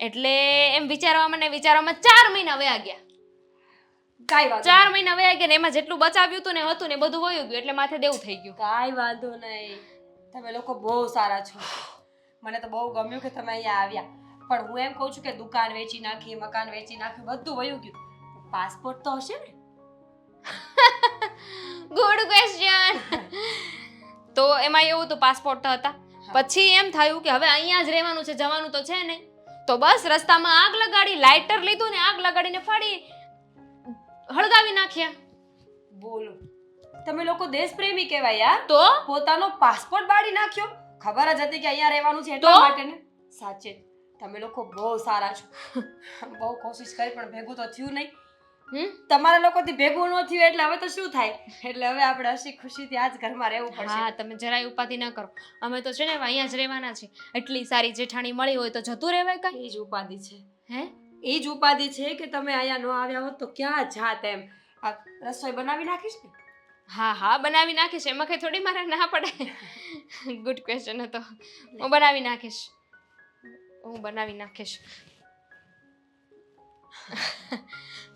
એટલે એમ વિચારવામાં 4 મહિના વયા ગયા. 4 મહિના વયા ગયા ને એમાં જેટલું બચાવ્યું હતું ને ને બધું વયું ગયું, એટલે માથે દેવું થઈ ગયું. કાંઈ વાંધો નહીં, તમે લોકો બહુ સારા છો. મને તો બહુ ગમ્યું કે તમે અહીંયા આવ્યા. પણ હું એમ કહું છું કે દુકાન વેચી નાખી, મકાન વેચી નાખ્યું, બધું વયું ગયું. પાસપોર્ટ તો હશે ને? Good question. તો એમાં એવું તો પાસપોર્ટ તો હતા. પછી એમ થયું કે હવે અહીંયા જ રહેવાનું છે, જવાનું તો છે નહીં. તો બસ રસ્તામાં આગ લગાડી, લાઇટર લીધું ને આગ લગાડીને ફાડી હળગાવી નાખ્યા. બોલો, તમે લોકો દેશપ્રેમી કહેવાય યાર. તો પોતાનો પાસપોર્ટ બાળી નાખ્યો. ખબર જ હતી કે અહીંયા રહેવાનું છે એટલા માટે ને. સાચે તમે લોકો બહુ સારા છો. બહુ કોશિશ કરી પણ ભેગું તો થયું નહીં. તમારા લોકોથી ભેગું ન થયું એટલે હવે તો શું થાય? એટલે હવે આપણે હસી ખુશીથી આ જ ઘરમાં રહેવું પડશે. હા, તમે જરાય ઉપાધિ ન કરો. અમે તો છે ને અહીંયા જ રહેવાના છે. એટલી સારી જેઠાણી મળી હોય તો જતું રહેવાય કઈ. એ જ ઉપાધિ છે. હે? એ જ ઉપાધિ છે કે તમે અહીંયા ન આવ્યા હોત તો ક્યાં જાત એમ. આ રસોઈ બનાવી નાખીશ ને? હા બનાવી નાખીશ, એમાં કઈ થોડી મારે ના પડે. ગુડ ક્વેશ્ચન હતો. હું બનાવી નાખીશ.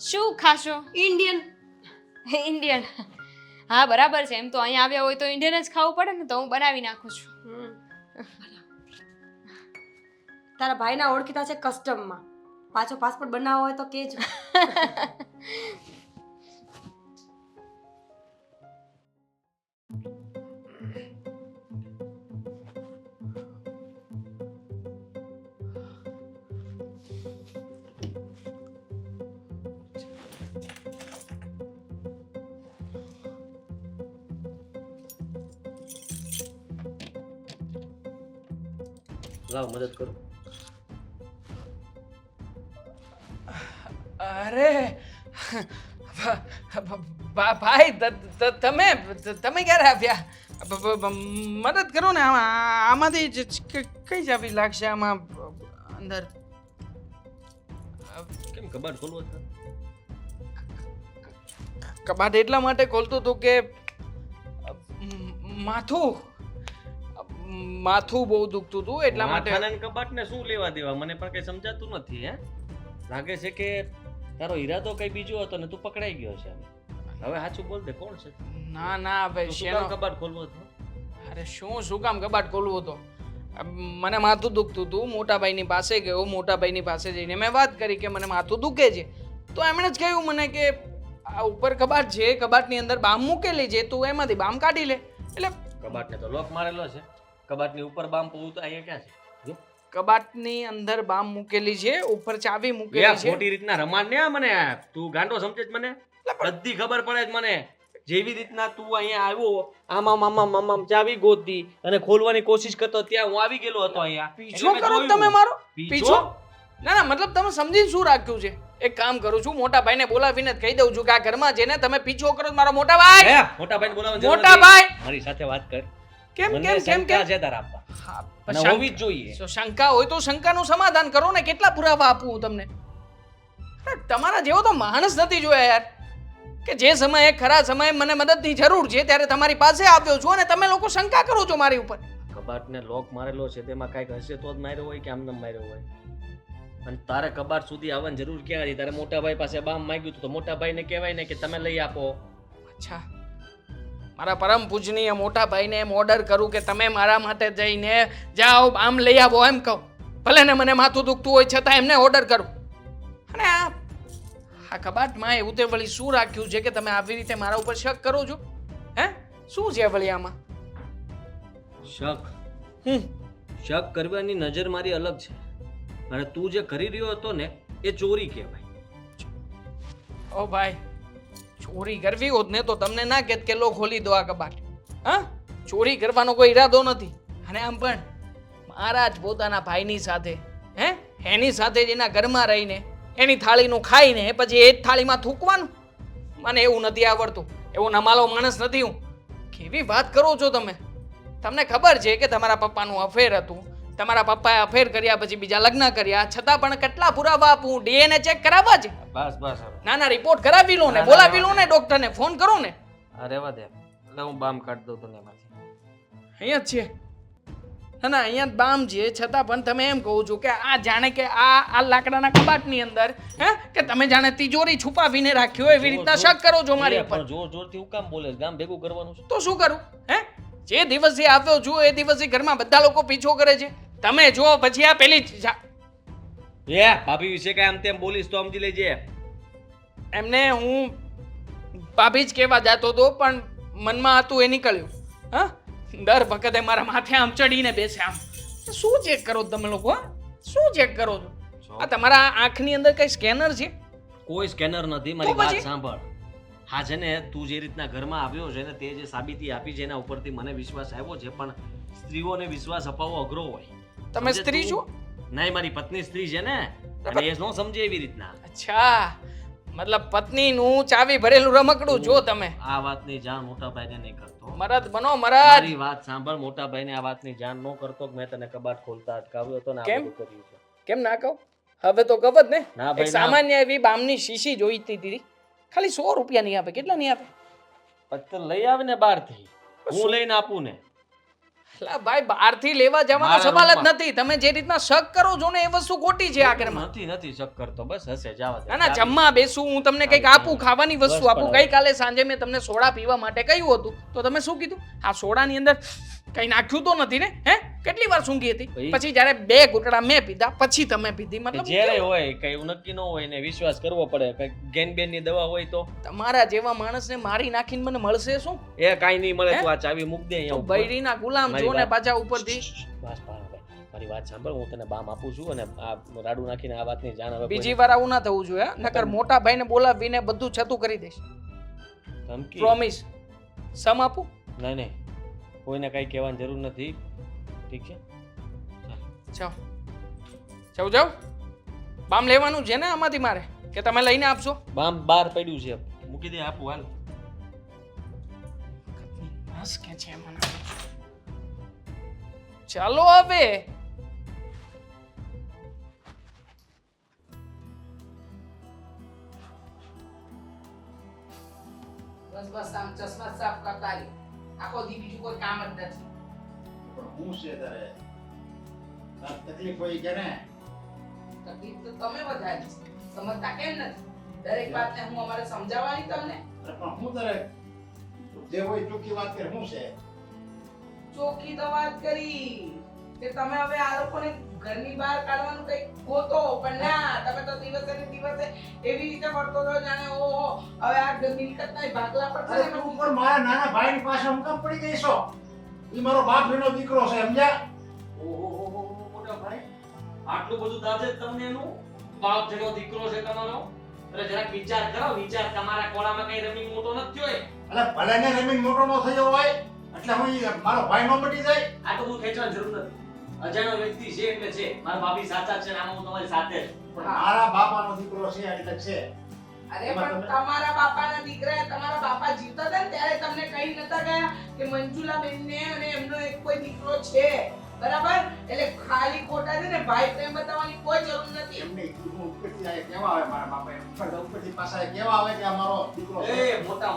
શું ખાશો? ઇન્ડિયન. હા બરાબર છે. એમ તો અહીંયા આવ્યા હોય તો ઇન્ડિયન જ ખાવું પડે ને, તો હું બનાવી નાખું છું. તારા ભાઈના ઓળખીતા છે કસ્ટમમાં. પાછો પાસપોર્ટ બનાવવો હોય તો કેજો. લાવ મદદ કરું. અરે ભાઈ, તમે ક્યારે આવ્યા? મદદ કરો ને. આમાંથી કઈ ચાવી લાગશે આમાં અંદર? કેમ કબાટ ખોલવો છે? કબાટ એટલા માટે ખોલતો હતો કે માથું માથું બહુ દુખતું હતું એટલા માટે. માથાના ને કબાટને શું લેવા દેવા? મને પણ કઈ સમજાતું નથી. હે, લાગે છે કે તારો ઈરાદો કઈ બીજો હતો ને તું પકડાઈ ગયો છે. હવે સાચું બોલ દે, કોણ છે? ના ના ભાઈ, તો શું શેનો કામ કબાટ ખોલવો હતો? અરે શું કામ કબાટ ખોલવું હતો? મને માથું દુખતું હતું, મોટાભાઈની પાસે ગયો, મોટાભાઈની પાસે જઈને મેં વાત કરી કે મને માથું દુખે છે. તો એમણે જ કહ્યું મને કે આ ઉપર કબાટ છે, કબાટની અંદર બામ મૂકેલી છે, તું એમાંથી બામ કાઢી લે. એટલે કબાટને તો લોક મારેલો છે. કબાટની ઉપર બામ પૂવું તો અહીંયા ક્યાં છે? જો, કબાટની અંદર બામ મૂકેલી છે, ઉપર ચાવી યાર, મૂકેલી છે. ખોટી રીતના રમાડ ને આ મને. તું ગાંડો સમજે છે મને? બધી ખબર પડે છે મને. જેવી રીતના તું અહીંયા આવ્યો, આમ ચાવી ગોતી અને ખોલવાની કોશિશ કરતો, ત્યાં હું આવી ગયેલો હતો અહીંયા. પીછો એટલે મેં કરો જોયું. તમે મારો પીછો? પીછો? ના ના, મતલબ તમે સમજીને શું રાખ્યું છે? એક કામ કરું છું, મોટા ભાઈને બોલાવીને જ કહી દઉં છું કે આ ઘરમાં જેને તમે પીછો કરો છો, મારો મોટા ભાઈ. હે, મોટા ભાઈને બોલાવવાની જરૂર મોટા નથી. ભાઈ! મારી સાથે વાત કર. કેમ મને કેમ કેમ શંકા કેમ છે તારા આપવા. હા, અને શંકા- હોવી જ જોઈએ. જો શંકા હોય તો શંકાનું સમાધાન કરો ને. કેટલા પુરાવા આપું હું તમને? અરે, તમારા જેવો તો માણસ નથી જોયા યાર, કે જે સમયે ખરા સમયે મને મદદની જરૂર છે ત્યારે તમારી પાસે આવ્યો છું અને તમે લોકો શંકા કરો છો મારી ઉપર. કબાટને લોક મારેલો છે, તેમાં કાંઈક હશે તો જ માર્યો હોય કે આમને માર્યો હોય. અને તારે કબાટ સુધી આવવાની જરૂર ક્યાં હતી? તારે મોટા ભાઈ પાસે બામ માંગ્યું હતું તો મોટા ભાઈને કહેવાય ને કે તમે લઈ આપો. અચ્છા, મારા પરમ પૂજનીય મોટા ભાઈને એમ ઓર્ડર કરું કે તમે મારા માટે જઈને જાઓ આમ લઈ આવો એમ કહું? ભલે ને મને માથું દુખતું હોય છતાં એમને ઓર્ડર કરું. અને આ કબાટમાં એવું તે વળી શું રાખ્યું છે કે તમે આવી રીતે મારા ઉપર શક કરો છો? હે, શું છે વળી આમાં? શક હમ શક કરવાની નજર મારી અલગ છે, અને તું જે કરી રહ્યો હતો ને એ ચોરી કહેવાય. ઓ ભાઈ, ચોરી કરવી હોત ને તો તમને ના કહેત કે લો ખોલી દો આ કબાટ. હા, ચોરી કરવાનો કોઈ ઈરાદો નથી. અને આમ પણ મારા જ પોતાના ભાઈની સાથે, હે, એની સાથે જ એના ઘરમાં રહીને એની થાળીનું ખાઈને પછી એ જ થાળીમાં થૂકવાનું, મને એવું નથી આવડતું. એવો નમાલો માણસ નથી હું. કેવી વાત કરો છો તમે? તમને ખબર છે કે તમારા પપ્પાનું અફેર હતું, તમારા પપ્પાએ અફેર કર્યા પછી બીજા લગ્ન કર્યા, છતાં પણ કેટલા પુરાવા આપું? ડીએનએ ચેક કરાવવા છે? બસ બસ હવે ના ના, રિપોર્ટ કરાવી લો ને, ના, ના, બોલાવી લો ના, ને, ડોક્ટરને ફોન કરો ને. આ રહેવા દે. એટલે હું બામ કાઢી દઉં તને એમાંથી. અહીંયા જ છે. ના ના, અહીંયા જ બામ છે, છતાં પણ તમે એમ કહો છો કે આ જાણે કે આ લાકડાના કબાટની અંદર, હે, કે તમે જાણે તિજોરી છુપાવીને રાખ્યો એવી રીતના શક કરો છો મારી ઉપર. પણ જોર જોરથી હું કામ બોલે છે? ગામ ભેગું કરવાનું છે. તો શું કરું? હે, જે દિવસથી આવ્યો છું એ દિવસથી ઘરમાં બધા લોકો પીછો કરે છે. તમે જો પછી આ પેલી એ ભાભી વિશે કઈ આમ તેમ બોલીશ તો સમજી લેજે. એમને હું ભાભી જ કહેવા જતો હતો પણ મનમાં હતું એ નીકળ્યું. હા, દર વખતે મારા માથે આમ ચડીને બેસે. આમ શું ચેક કરો છો તમે લોકો? હા, શું ચેક કરો છો? આ તમારા આંખની અંદર કઈ સ્કેનર છે? કોઈ સ્કેનર નથી. મારી તો વાત પછી? સાંભળ. હા છે ને, તું જે રીતના ઘરમાં આવ્યો છે ને તે જે સાબિતી આપી છે એના ઉપરથી મને વિશ્વાસ આવ્યો છે, પણ સ્ત્રીઓને વિશ્વાસ અપાવવો અઘરો હોય. તમે સમજે સ્ત્રી તું? છો? નહીં, મારી પત્ની સ્ત્રી છે ને, અને એ ન સમજે એવી રીતના. અચ્છા, મતલબ પત્નીનું ચાવી ભરેલું રમકડું જો તમે. આ વાતની જાણ મોટા ભાઈને નહીં કરતો. મરદ બનો મરદ. મારી વાત સાંભળ. મોટા ભાઈને આ વાતની જાણ ન કરતો કે મેં તને કબાટ ખોલતા અટકાવ્યો હતો ને આ કેમ? બધું કર્યું છે. કેમ ના કહું? હવે તો કહો જ ને. ના ભાઈ, એક સામાન્ય એવી બામની શીશી જોઈતી હતી, ખાલી 100 રૂપિયા નહીં આપે. કેટલા નહીં આપે? પત્તર લઈ આવે ને બહારથી, હું લઈને આપું ને. લા ભાઈ, બહારથી લેવા જવાનો મારા સવાલ જ રૂમમાં. નથી. તમે જે રીતના શક કરો છો ને એ વસ્તુ ખોટી છે આ ઘરમાં. નથી શક કરતો. બસ હશે, જાવા દે. ના ના, જમવા બેસું, હું તમને કંઈક આપું, ખાવાની વસ્તુ બસ આપું. પણ હવે. ગઈકાલે સાંજે મેં તમને સોડા પીવા માટે કહ્યું હતું તો તમે શું કીધું? આ સોડાની અંદર કઈ નાખ્યું તો નથી ને? હે, કેટલી વાર સૂંઘી હતી? ભાઈ. પછી જ્યારે 2 ઘૂંટડા મેં પીધા પછી તમે પીધી. કે મતલબ જ્યારે હોય કઈ એવું નક્કી ન હોય ને વિશ્વાસ કરવો પડે. કઈ ગેનબેન ની દવા હોય તો તમારા જેવા માણસને મારી નાખીને મને મળશે શું? એ કાઈ નહીં મળે. હે? તું આ ચાવી મૂક દે અહીંયા તો ઉપર. બૈરીના ગુલામ મારી જો ને વાત- પાછા ઉપરથી. બસ ભાઈ, મારી વાત સાંભળ. હું તને બામ આપું છું અને આ રાડું નાખીને આ વાતની જાણ હવે બીજી વાર આવું ના થવું જોઈએ. હે? નકર મોટા ભાઈને બોલાવીને બધું છતું કરી દઈશ. ધમકી. પ્રોમિસ. સમ આપું? નહીં નહીં, કોઈને કઈ કહેવાની જરૂર નથી. ઠીક છે? જાઓ જાઓ જાઓ. બામ લેવાનું છે ને આમાંથી મારે, કે તમે લઈને આપશો? બામ બહાર પડ્યું છે, મૂકી દે. આપું હાલ. બસ કે છે મને. ચાલો હવે. ચશ્મા સાફ કરતા રહી આખો દી બીજું કોઈ કામ જ નથી. પણ હું છે તારે તાર તકલીફ હોય કે ને તકલીફ તો તમે વધારી છે. સમજતા કેમ નથી? દરેક વાતને હું અમારે સમજાવવાની તમને. અરે પણ હું તારે જે હોય ચોખ્ખી વાત કરે હું છે ચોખ્ખી તો વાત કરી કે તમે હવે આ લોકોને ઘરની બહાર કાઢવાનું કંઈક ગોતો, પણ ના, તમે તો દિવસે ને દિવસે એવી રીતે વર્તો છો જાણે ઓહો હવે આ મિલકતના ભાગલા પર અરે તું પણ મારા નાના ભાઈની પાસે હું કામ પડી ગઈ છો? ઈ મારો બાપ વીનો દીકરો છે સમજ્યા? ઓહો મોટા ભાઈ, આટલું બધું દાજે તમને એનું બાપ જેનો દીકરો છે તમારો? અરે જરાક વિચાર કરો, વિચાર. તમારા કોળામાં કઈ રમી મોટો નથી થયો. અલે ભલે ને રમીન મોટો નો થયો હોય એટલે હું મારો ભાઈ નો મટી જાય. આ તો બધું ખેંચવાની જરૂર નથી. અજાણ્યો વ્યક્તિ છે એટલે છે. મારા ભાભી સાચા છે ને આમાં હું તમારી સાથે જ. પણ મારા બાપાનો દીકરો છે એટલે છે. અરે એમાં પણ તમે- તમારા બાપાના દીકરા, તમારા બાપા જીવતા હતા ને ત્યારે તમને કહી નતા ગયા કે મંજુલા બેનને અને એમનો એક કોઈ દીકરો છે, બરાબર? એટલે ખાલી ખોટા છે ને ભાઈ પ્રેમ બતાવવાની કોઈ જરૂર નથી. એમને કીધું ઉપરથી આ કેવા આવે મારા બાપા એમ ઉપરથી પાછા કેવા આવે કે આ મારો દીકરો છે. એ મોટા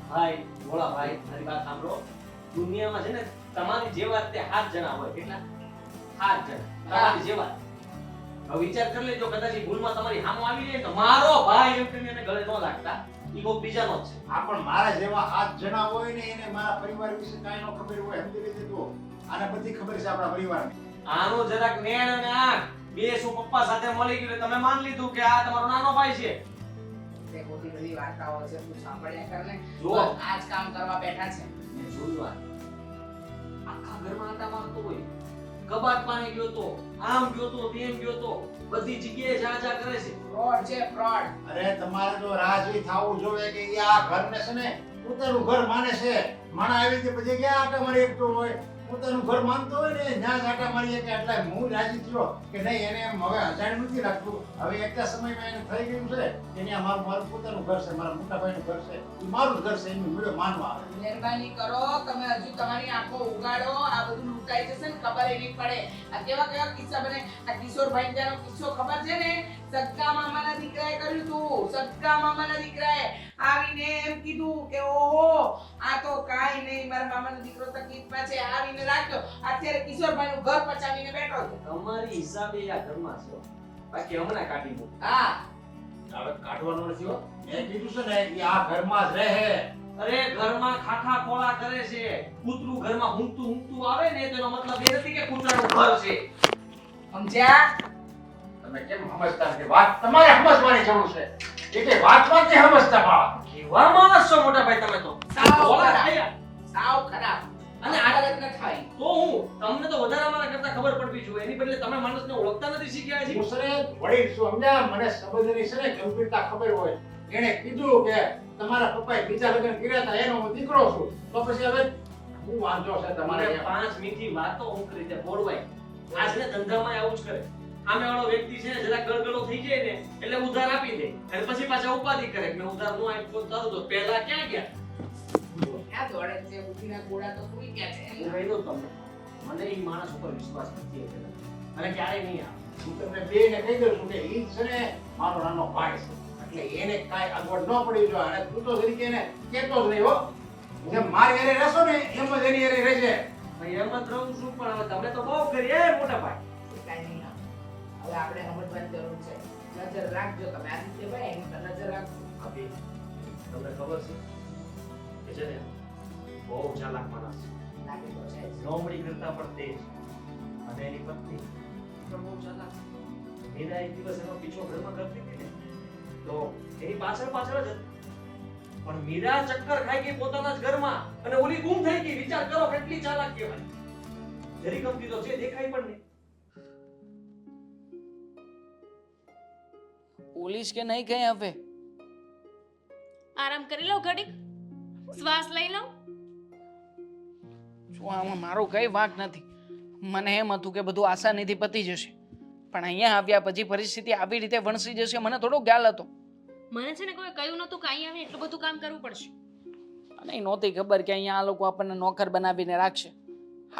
ભાઈ, ભોળા ભાઈ, મારી વાત સાંભળો. દુનિયામાં છે ને તમારી જે વાત તે 7 જણા હોય. કેટલા? 7 જણા. તમારી જે વાત. હવે વિચાર કરી લેજો, કદાચ ઈ ભૂલમાં તમારી સામે આવી જાય તો મારો ભાઈ એમ કરીને એને ગળે ન લાગતા. ઈ કોક બીજાનો જ છે. આ પણ મારા જેવા 7 જણા હોય ને એને મારા પરિવાર વિશે કાંઈ ન ખબર હોય સમજી લીધી તું. આને બધી ખબર છે આપણા પરિવારને. આનો જરાક નેણ અને આંખ બે શું પપ્પા સાથે મળી ગયું એટલે તમે માન લીધું કે આ તમારો નાનો ભાઈ છે. તે ખોટી બધી વાર્તાઓ છે, તું સાંભળ્યા કર ને. જો. બસ આ જ કામ કરવા બેઠા છે. મેં જોયું આ. આખા ઘરમાં આટા મારતો હોય. કબાટ પાણી ગયો તો, આમ ગયો તો, તેમ ગયો તો, બધી જગ્યાએ જા કરે છે. ફ્રોડ છે, ફ્રોડ. અરે તમારે તો રાજી થવું જોઈએ કે ઈ આ ઘરને છે ને પોતાનું ઘર માને છે. માણા આવી રીતે પછી ક્યાં આટા મારી એકતો હોય? પોતાનું ઘર માનતો હોય ને ત્યાં જ આટા મારીએ કે એટલે હું રાજી થયો કે નહીં એને એમ હવે અજાણ નથી લાગતું. હવે એકતા સમયમાં એને થઈ ગયું છે કે નહીં મારું પોતાનું ઘર છે, મારા મોટા ભાઈનું ઘર છે, ઈ મારું જ ઘર છે એનું મૂલ્ય માનવા આવે. મહેરબાની કરો, તમે હજુ તમારી આંખો ઉગાડો, આ બધું લૂંટાઈ જશે ને ખબર એની પડે. આ કેવા કેવા કિસ્સા બને. આ કિશોરભાઈ જાનો કિસ્સો ખબર છે ને? સગા મામાના દીકરાએ કર્યું તું. સગા મામાના દીકરાએ આવીને એમ કીધું કે ઓહો આ તો કાઈ નહીં, મારા મામાનો દીકરો તકલીફમાં છે, આવીને રાખજો. અત્યારે કિશોરભાઈનું ઘર પચાવીને બેઠો છે. તમારી હિસાબે આ ઘરમાં છે. બાકી હમણાં કાઢી મૂક. હા, હવે કાઢવાનો નથી હો. મેં કીધું છે ને કે આ ઘરમાં જ રહે. અરે ઘરમાં ખાખા ખોળા કરે છે. કૂતરું ઘરમાં ઊંઘતું આવે ને તેનો મતલબ એ નથી કે કૂતરાનું ઘર છે. સમજ્યા? તમે કેમ સમજતા નથી? વાત તમારે સમજવાની જરૂર છે. એ કે વાતમાં જ નહીં સમજતા બાળક. કેવા માણસ છો મોટા ભાઈ તમે તો. સાવ ખોળા ખરાબ. થયા. સાવ ખરાબ. અને આ આ ગલત ન થાય. તો હું તમને તો વધારે મારા કરતા ખબર પડવી જોઈએ. એની બદલે તમે માણસને ઓળખતા નથી શીખ્યા છે. હું છે ને વડીલ છું સમજ્યા? મને સંબંધની છે ને ગંભીરતા ખબર હોય. એણે કીધું કે તમારા પપ્પાએ બીજા લગ્ન કર્યા હતા એનો હું દીકરો છું. તો પછી હવે હું વાંધો છે તમારે તમારે એમ? 5 મીઠી વાતો અમુક રીતે બોલવાય. આ છે ને ધંધામાં આવું જ કરે. સામે વાળો વ્યક્તિ છે ને જરા ગળગળો થઈ જાય ને એટલે ઉધાર આપી દે અને પછી પાછા ઉપાધિ કરે કે મેં ઉધાર નો આપ્યો તારું તો પહેલા ક્યાં ગયા? ક્યાં દોડે છે? બુદ્ધિના ગોળા તો સુઈ ગયા છે. હું કહી દઉં તમને, મને એ માણસ ઉપર વિશ્વાસ નથી એટલે. અને ક્યારેય નહીં આવે. હું તમને બેયને કહી દઉં છું કે ઈ છે ને મારો નાનો ભાઈ છે. એટલે એને કાંઈ અગવડ ન પડી જોઈએ. અને તું તો તરીકે એને કહેતો જ નહીં હો. જેમ મારી હારે રહેશો ને એમ જ એની હારે રહેજે. ભાઈ એમ જ રહું છું પણ હવે તમે તો બહુ કરી એ મોટા ભાઈ. કાંઈ નહીં આવે. હવે આપણે સમજવાની જરૂર છે. નજર રાખજો તમે આદિત્યભાઈ, એની પર નજર રાખજો. અભી તમને ખબર છે કે છે ને બહુ ચાલાક માણસ છે. લાગે તો છે જ. નોમડી કરતા પણ તેજ અને એની પત્ની પણ બહુ ચાલાક. મીરા એક દિવસ એનો પીછો ઘરમાં કરતી હતી ને તો એની પાછળ જ હતી. પણ મીરા ચક્કર ખાઈ ગઈ પોતાના જ ઘરમાં અને ઓલી ગુમ થઈ ગઈ. વિચાર કરો કેટલી ચાલાક કહેવાય. જરી ગમતી તો છે, દેખાય પણ નહીં. પોલીસ કે નહીં કઈ હવે આરામ કરી લો ઘડીક, શ્વાસ લઈ લો. શું આમાં મારો કઈ વાંક નથી. મને એમ હતું કે બધું આસાનીથી પતી જશે, પણ અહીંયા આવ્યા પછી પરિસ્થિતિ આવી રીતે વણસી જશે મને થોડો ખ્યાલ હતો. મને છે ને કોઈ કહ્યું નતું કે અહીંયા આવીને એટલું બધું કામ કરવું પડશે. અને નહોતી ખબર કે અહીંયા આ લોકો આપણને નોકર બનાવીને રાખશે.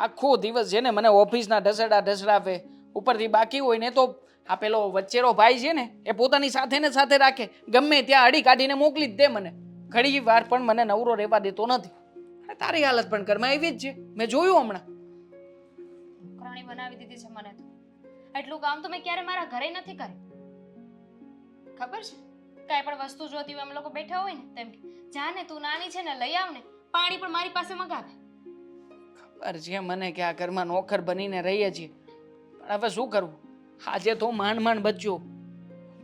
આખો દિવસ છે ને મને ઓફિસના ઢસડાવે. ઉપરથી બાકી હોય ને તો આ પેલો વચ્ચેરો ભાઈ છે ને એ પોતાની સાથે ને સાથે રાખે. ગમે ત્યાં અડી કાઢીને મોકલી જ દે મને. ઘણી વાર પણ મને નવરો રહેવા દેતો નથી. અને તારી હાલત પણ ઘરમાં એવી જ છે, મેં જોયું હમણાં. નોકરાણી બનાવી દીધી છે મને તો. એટલું કામ તો મેં ક્યારે મારા ઘરે નથી કર્યું. ખબર છે, કાંઈ પણ વસ્તુ જોતી હોય અમે લોકો બેઠા હોય ને તેમ કે જા ને તું નાની છે ને લઈ આવ ને. પાણી પણ મારી પાસે મગાવે. ખબર છે મને કે આ ઘરમાં નોકર બનીને રહીએ છીએ, પણ હવે શું કરવું? આજે તો માંડ માંડ બચ્યો.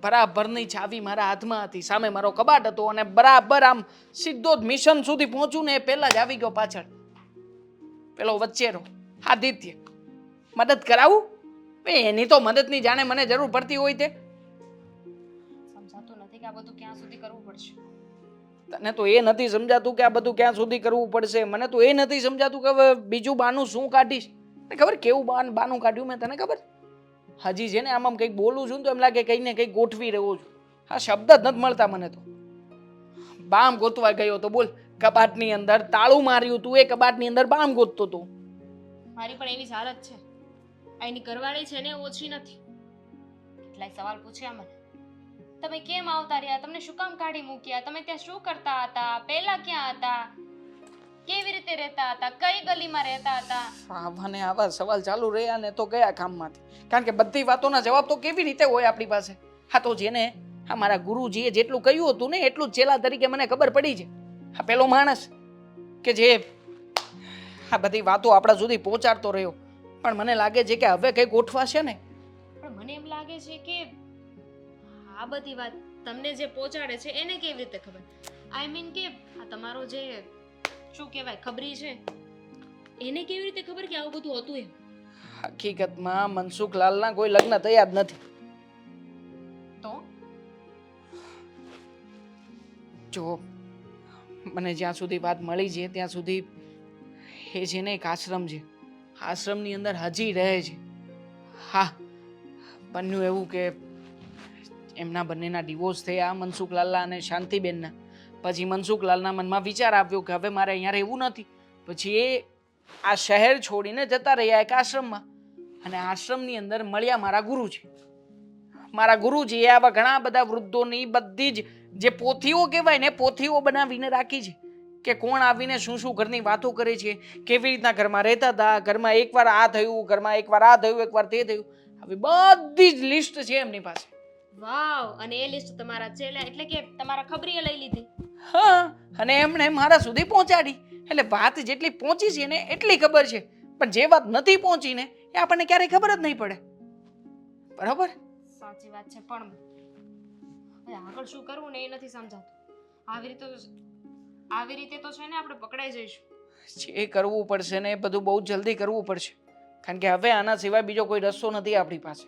બરાબરની ચાવી મારા હાથમાં હતી, સામે મારો કબાટ હતો અને બરાબર આમ સીધો જ મિશન સુધી પહોંચું ને એ પહેલા જ આવી ગયો પાછળ પેલો વચ્ચેનો આદિત્ય. મદદ કરાવું? એની તો મદદની જાણે મને જરૂર પડતી હોય તે. સમજાતું નથી કે આ બધું ક્યાં સુધી કરવું પડશે. તને તો એ નથી સમજાતું કે આ બધું ક્યાં સુધી કરવું પડશે. મને તો એ નથી સમજાતું કે હવે બીજું બાનું શું કાઢીશ. તને ખબર કેવું બાનું કાઢ્યું મેં, તને ખબર? હજી છે ને આમ કંઈક બોલું છું ને તો એમ લાગે કંઈ ને કંઈક ગોઠવી રહ્યો છું. હા, શબ્દ જ નથી મળતા મને તો. બામ ગોતવા ગયો તો બોલ, કબાટની અંદર તાળું માર્યું તું, એ કબાટની અંદર બામ ગોતતો તો. મારી પણ એવી જ હાલત છે. એની ઘરવાળી છે ને ઓછી નથી. કેટલાય સવાલ પૂછ્યા મને. તમે કેમ આવતા રહ્યા? તમને શું કામ કાઢી મૂક્યા? તમે ત્યાં શું કરતા હતા? પહેલા ક્યાં હતા? કેવી રીતે રહેતા હતા? કઈ ગલીમાં રહેતા હતા? આવા સવાલ ચાલુ રહ્યા ને તો ગયા કામમાંથી. કારણ કે બધી વાતોના જવાબ તો કેવી રીતે હોય આપણી પાસે? હા, તો જેને મારા ગુરુજીએ જેટલું કહ્યું હતું ને એટલું જ ચેલા તરીકે મને ખબર પડી છે. હા, પેલો માણસ કે જે આ બધી વાતો આપણા સુધી પહોંચાડતો રહ્યો, પણ મને લાગે છે કે હવે કંઈ ગોઠવાશે ને. પણ મને એમ લાગે છે કે આ બધી વાત તમને જે પહોંચાડે છે એને કેવી રીતે ખબર? આઈ મીન કે આ તમારો જે શું કહેવાય ખબરી છે એને કેવી રીતે ખબર કે આવું બધું હતું એમ? હકીકતમાં મનસુખલાલના કોઈ લગ્ન થયા જ નથી. તો જો મને જ્યાં સુધી વાત મળી છે ત્યાં સુધી એ છે ને એક આશ્રમ છે. આશ્રમની અંદર હજી રહે છે. હા, બન્યું એવું કે એમના બંનેના ડિવોર્સ થયા, મનસુખલાલના અને શાંતિબેનના. પછી મનસુખલાલના મનમાં વિચાર આવ્યો કે હવે મારે અહીંયા રહેવું નથી. પછી એ આ શહેર છોડીને જતા રહ્યા એક આશ્રમમાં. અને આશ્રમની અંદર મળ્યા મારા ગુરુજી. મારા ગુરુજીએ આવા ઘણા બધા વૃદ્ધોની બધી જ જે પોથીઓ કહેવાય ને પોથીઓ બનાવીને રાખી છે કે કોણ આવીને શું શું ઘરની વાતો કરે છે, કેવી રીતના ઘરમાં રહેતા હતા, ઘરમાં એકવાર આ થયું, ઘરમાં એકવાર આ થયું, એકવાર તે થયું. આવી બધી જ લિસ્ટ છે એમની પાસે. વાવ! અને એ લિસ્ટ તમારા ચેલા એટલે કે તમારા ખબરીએ લઈ લીધી? હા, અને એમણે મારા સુધી પહોંચાડી. એટલે વાત જેટલી પહોંચી છે ને એટલી ખબર છે, પણ જે વાત નથી પહોંચી ને એ આપણને ક્યારેય ખબર જ નહીં પડે. બરાબર? સાચી વાત છે, પણ હવે આગળ શું કરવું ને એ નથી સમજાતું. આવી રીતે તો છે ને આપણે પકડાઈ જઈશું. જે કરવું પડશે ને એ બધું બહુ જલ્દી કરવું પડશે, કારણ કે હવે આના સિવાય બીજો કોઈ રસ્તો નથી આપણી પાસે.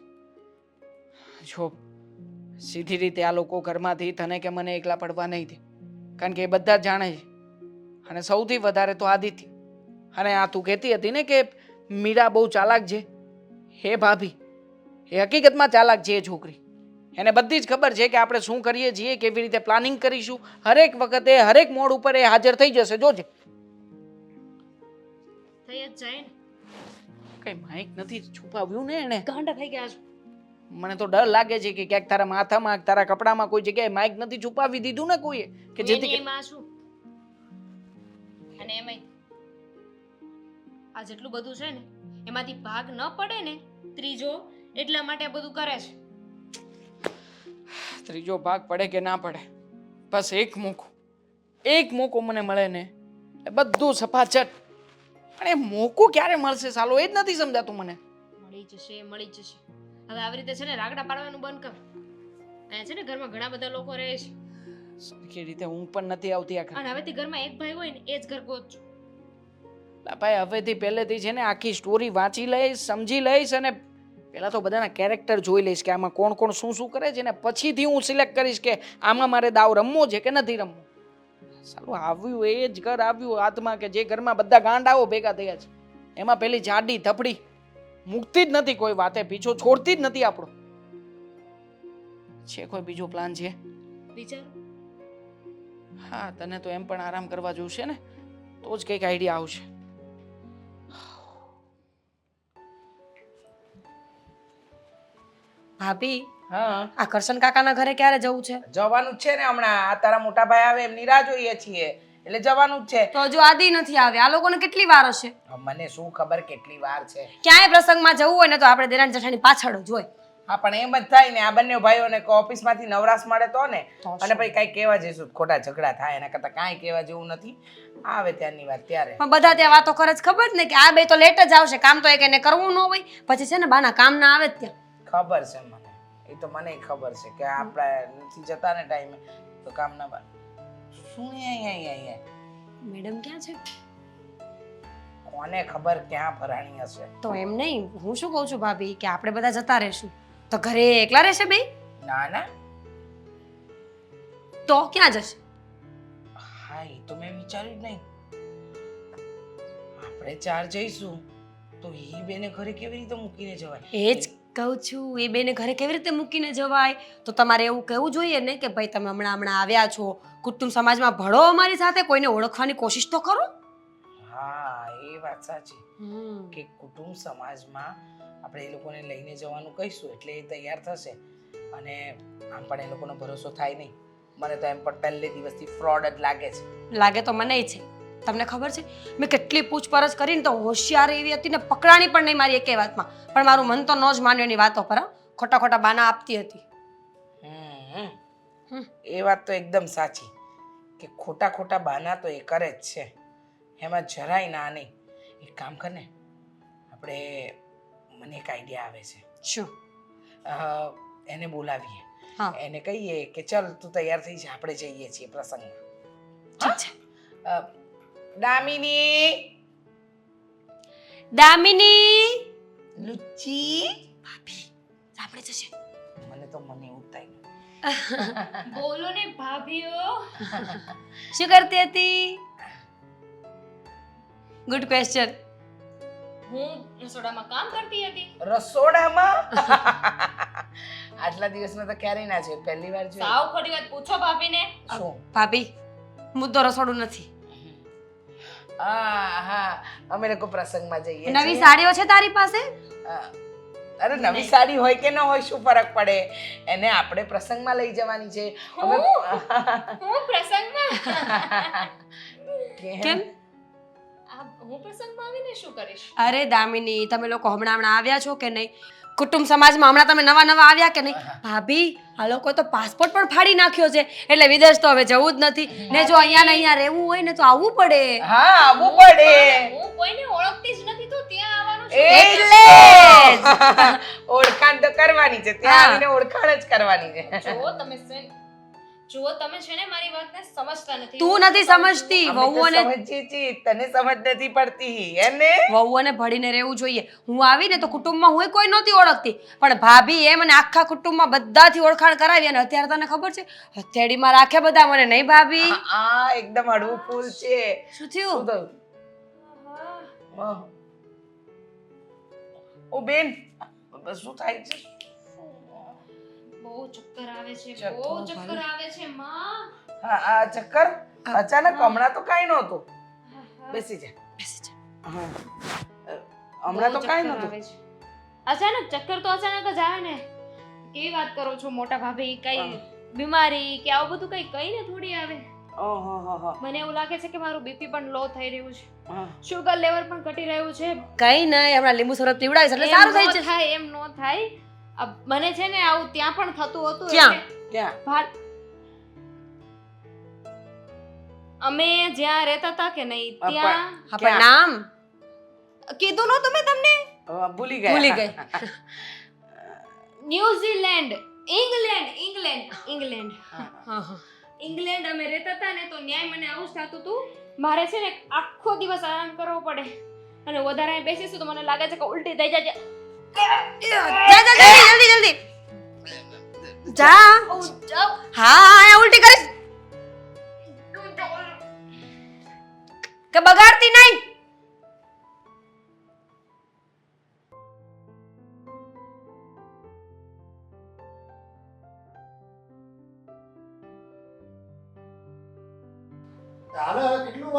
જો સીધી રીતે આ લોકો ઘરમાંથી તને કે મને એકલા પડવા નહીં દે, કારણ કે એ બધા જ જાણે છે. અને સૌથી વધારે તો આદિત્ય. અને આ તું કહેતી હતી ને કે મીરા બહુ ચાલાક છે. હે ભાભી, એ હકીકતમાં ચાલાક છે એ છોકરી. એને બધી જ ખબર છે કે આપણે શું કરીએ છીએ, કેવી રીતે પ્લાનિંગ કરીશું. હરેક વખતે હરેક મોડ ઉપર એ હાજર થઈ જશે. જોજે થઈ જ જાય ને. કઈ માઇક નથી છુપાવ્યું ને એને? ગાંડા થઈ ગયા છો. મને તો ડર લાગે છે કે ક્યાંક તારા માથામાં તારા કપડામાં કોઈ જગ્યાએ માઇક નથી છુપાવી દીધું ને કોઈએ, કે જેથી એમાં શું? અને એમાંય આ જેટલું બધું છે ને એમાંથી ભાગ ન પડે ને ત્રીજો, એટલા માટે બધું કરે છે. ત્રીજો ભાગ પડે કે ના પડે, બસ એક મોકો મને મળે ને એ બધું સફાચટ. પણ એ મોકો ક્યારે મળશે સાલો, એ જ નથી સમજાતું મને. મળી જશે. હવે આવી રીતે છે ને રાગડા પાડવાનું બંધ કર. અહીંયા છે ને ઘરમાં ઘણા બધા લોકો રહે છે. સરખી રીતે હું પણ નથી આવતી આ ઘરે. અને હવેથી ઘરમાં એક ભાઈ હોય ને એ જ ઘર ગોતજો. ભાઈ હવેથી પહેલેથી છે ને આખી સ્ટોરી વાંચી લઈશ, સમજી લઈશ અને પહેલા તો બધાના કેરેક્ટર જોઈ લઈશ કે આમાં કોણ કોણ શું શું કરે છે ને પછીથી હું સિલેક્ટ કરીશ કે આમાં મારે દાવ રમવો છે કે નથી રમવો. સાલું આવ્યું એ જ ઘર આવ્યું હાથમાં કે જે ઘરમાં બધા ગાંડાઓ ભેગા થયા છે. એમાં પેલી જાડી થપડી મુકતી જ નથી, કોઈ વાતે પીછો છોડતી જ નથી આપણો. છે કોઈ બીજો પ્લાન છે? વિચારો. હા, તને તો એમ પણ આરામ કરવા જોશે ને, તો જ કંઈક આઈડિયા આવશે. ભાભી હા આ કરશન કાકાના ઘરે ક્યારે જવું છે? જવાનું જ છે ને હમણાં. આ તારા મોટા ભાઈ આવે એમની રાહ જોઈએ છીએ એટલે જવાનું જ છે. તો હજુ આદિ નથી આવ્યા. આ લોકોને કેટલી વાર હશે? હવે મને શું ખબર કેટલી વાર છે. ક્યાંય પ્રસંગમાં જવું હોય ને તો આપણે દેરાણી જેઠાણી પાછળ જ હોય. હા પણ એમ જ થાય ને આ બંને ભાઈઓને ઓફિસમાંથી નવરાશ મળે તો ને તો અને પછી કાંઈ કહેવા જઈશું તો ખોટા ઝઘડા થાય એના કરતાં કાંઈ કહેવા જેવું નથી. આવે ત્યારની વાત ત્યારે. પણ બધા ત્યાં વાતો કરે છે ખબર જ ને કે આ બે તો લેટ જ આવશે. કામ તો એક એને કરવું ન હોય. પછી છે ને બાના કામ ના આવે જ ત્યાં. ખબર છે મને. એ તો મને ખબર છે કે આપણે નથી જતા ને ટાઈમે તો કામ ના બને. શું અહીંયા મેડમ ક્યાં છે? કોને ખબર ક્યાં ફરાણી હશે. તો એમ નહીં, હું શું કહું છું ભાભી કે આપણે બધા જતા રહેશું તો ઘરે એકલા રહેશે બે? ના ના તો ક્યાં જશે? હા એ તો મેં વિચાર્યું જ નહીં. આપણે ચાર જઈશું તો એ બેને ઘરે કેવી રીતે મૂકીને જવાય? એ જ કહું છું, એ બેને ઘરે કેવી રીતે મૂકીને જવાય? તો તમારે એવું કહેવું જોઈએ ને કે ભાઈ તમે હમણાં આવ્યા છો, કુટુંબ સમાજમાં ભળો અમારી સાથે, કોઈને ઓળખવાની કોશિશ તો કરો. હા એ વાત સાચી કે કુટુંબ સમાજમાં આપણે એ લોકોને લઈને જવાનું કહીશું એટલે એ તૈયાર થશે. અને આમ પણ એ લોકોનો ભરોસો થાય નહીં. મને તો એમ પણ પહેલે દિવસથી ફ્રોડ જ લાગે છે. લાગે તો મને છે. તમને ખબર છે મેં કેટલી પૂછપરછ કરીને તો હોશિયાર એવી હતી ને પકડાણી પણ નહીં મારી એકે વાતમાં. પણ મારું મન તો ન જ માન્યો એની વાતો પર. ખોટા ખોટા બાના આપતી હતી. એ વાત તો એકદમ સાચી કે ખોટા ખોટા બહાના તો એ કરે જ છે. એમાં જરાય ના નહીં. એક કામ કર ને, આપણે મને એક આઈડિયા આવે છે. શું? એને બોલાવીએ. હા. એને કહીએ કે ચલ તું તૈયાર થઈ જા, આપણે જઈએ છીએ પ્રસંગમાં. ઠીક છે. દામિની દામિની લુચ્ચી ભાભી સાંભળે જશે. મને એવું જ થાય. બોલો ને ભાભીઓ. શું કરતી હતી? Good question. હું રસોડામાં કામ કરતી હતી. રસોડામાં? આટલા દિવસમાં તો ક્યારેય ના જોયું, પહેલી વાર જોયું. સાવ ખોટી વાત પૂછો ભાભીને. શું? ભાભી મુદ્દો રસોડું નથી. હા અમે લોકો પ્રસંગમાં જઈએ નવી છીએ. સાડીઓ છે તારી પાસે? અરે નવી સાડી હોય કે ન હોય શું ફરક પડે? એને આપણે પ્રસંગમાં લઈ જવાની છે. હું પ્રસંગમાં? કેમ? હું પ્રસંગમાં આવીને શું કરીશ? અરે દામિની, તમે લોકો હમણાં આવ્યા છો કે નહીં? કુટુંબ સમાજમાં હમણાં તમે નવા આવ્યા કે નહીં? ભાભી આ લોકો તો પાસપોર્ટ પણ ફાડી નાખ્યો છે એટલે વિદેશ તો હવે જવું જ નથી ને. જો અહીંયા ને અહીંયા રહેવું હોય ને તો આવવું પડે. હા આવવું પડે. હું કોઈને ઓળખતી જ નથી તો ત્યાં આવવાનું એટલે ઓળખાણ તો કરવાની છે. ત્યાં આવીને ઓળખાણ જ કરવાની છે. જો તમે છે ને મારી વાતને સમજતા નથી. તું નથી સમજતી. વહુઓને સમજીએ છીએ, તને સમજ નથી પડતી એને. વહુઓને ભળીને રહેવું જોઈએ. હું આવીને તો કુટુંબમાં હું કોઈ નહોતી ઓળખતી પણ ભાભી એ મને આખા કુટુંબમાં બધાથી ઓળખાણ કરાવી. અને અત્યારે તને ખબર છે હથેળીમાં રાખે બધા મને. નહીં ભાભી? આ એકદમ હળવું ફૂલ છે. શું થયું? ઓ બેન શું થાય છે? બહુ ચક્કર આવે છે. બહુ ચક્કર આવે છે માં. હા આ ચક્કર અચાનક હમણાં તો કાઈ નહોતું. બેસી જા. હમણાં તો કાઈ નહોતું. અચાનક ચક્કર તો અચાનક જ આવે ને. કેવી વાત કરો છો મોટા ભાભી? કઈ બીમારી કે આવું બધું કઈ ને થોડી આવે. મને એવું લાગે છે કે મારું બીપી પણ લો થઈ રહ્યું છે. શુગર લેવલ પણ ઘટી રહ્યું છે. કઈ નહીં, હમણાં લીંબુ શરબત પીવડાવીશ એટલે સારું થઈ જશે. એમ નો થાય. મને છે ને આવું ત્યાં પણ થતું હતું. ક્યાં? ક્યાં? અમે જ્યાં રહેતા હતા કે નહીં ત્યાં. આપણ નામ કીધું નહોતું મેં તમને? ભૂલી ગઈ. ન્યુઝીલેન્ડ, ઇંગ્લેન્ડ અમે રહેતા હતા ને તો ન્યાય મને આવું જ થતું હતું. મારે છે ને આખો દિવસ આરામ કરવો પડે અને વધારે બેસીશું તો મને લાગે છે કે ઉલટી થઈ જાય. જલ્દી જા. હા અહીંયા ઉલટી કરીશ કે બગાડતી નહીં. હાલે હવે કેટલું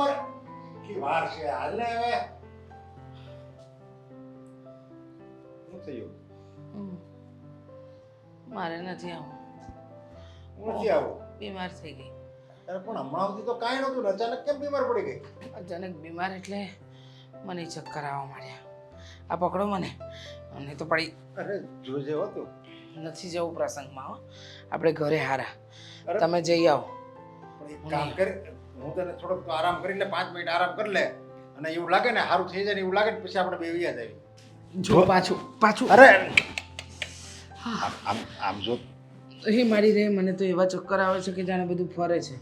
વાર છે? હાલે હવે શું થયું? મારે નથી આવું નથી આવો બીમાર થઈ ગઈ અરે પણ હમણાં સુધી તો કાંઈ નહોતું ને અચાનક કેમ બીમાર પડી ગઈ અચાનક બીમાર એટલે મને ચક્કર આવવા માંડ્યા આ પકડો મને અને તો પડી અરે જોજે હતું નથી જવું પ્રસંગમાં હો આપણે ઘરે હારા અરે તમે જઈ આવો પણ એક કામ કરી હું તને થોડોક તો આરામ કરી લે 5 મિનિટ આરામ કરી લે અને એવું લાગે ને સારું થઈ જાય ને એવું લાગે ને પછી આપણે બે વ્યા જાય જો પાછું પાછું અરે આમ જો હે મારી રે મને તો એવા ચક્કર આવે છે કે જાણે બધું ફરે છે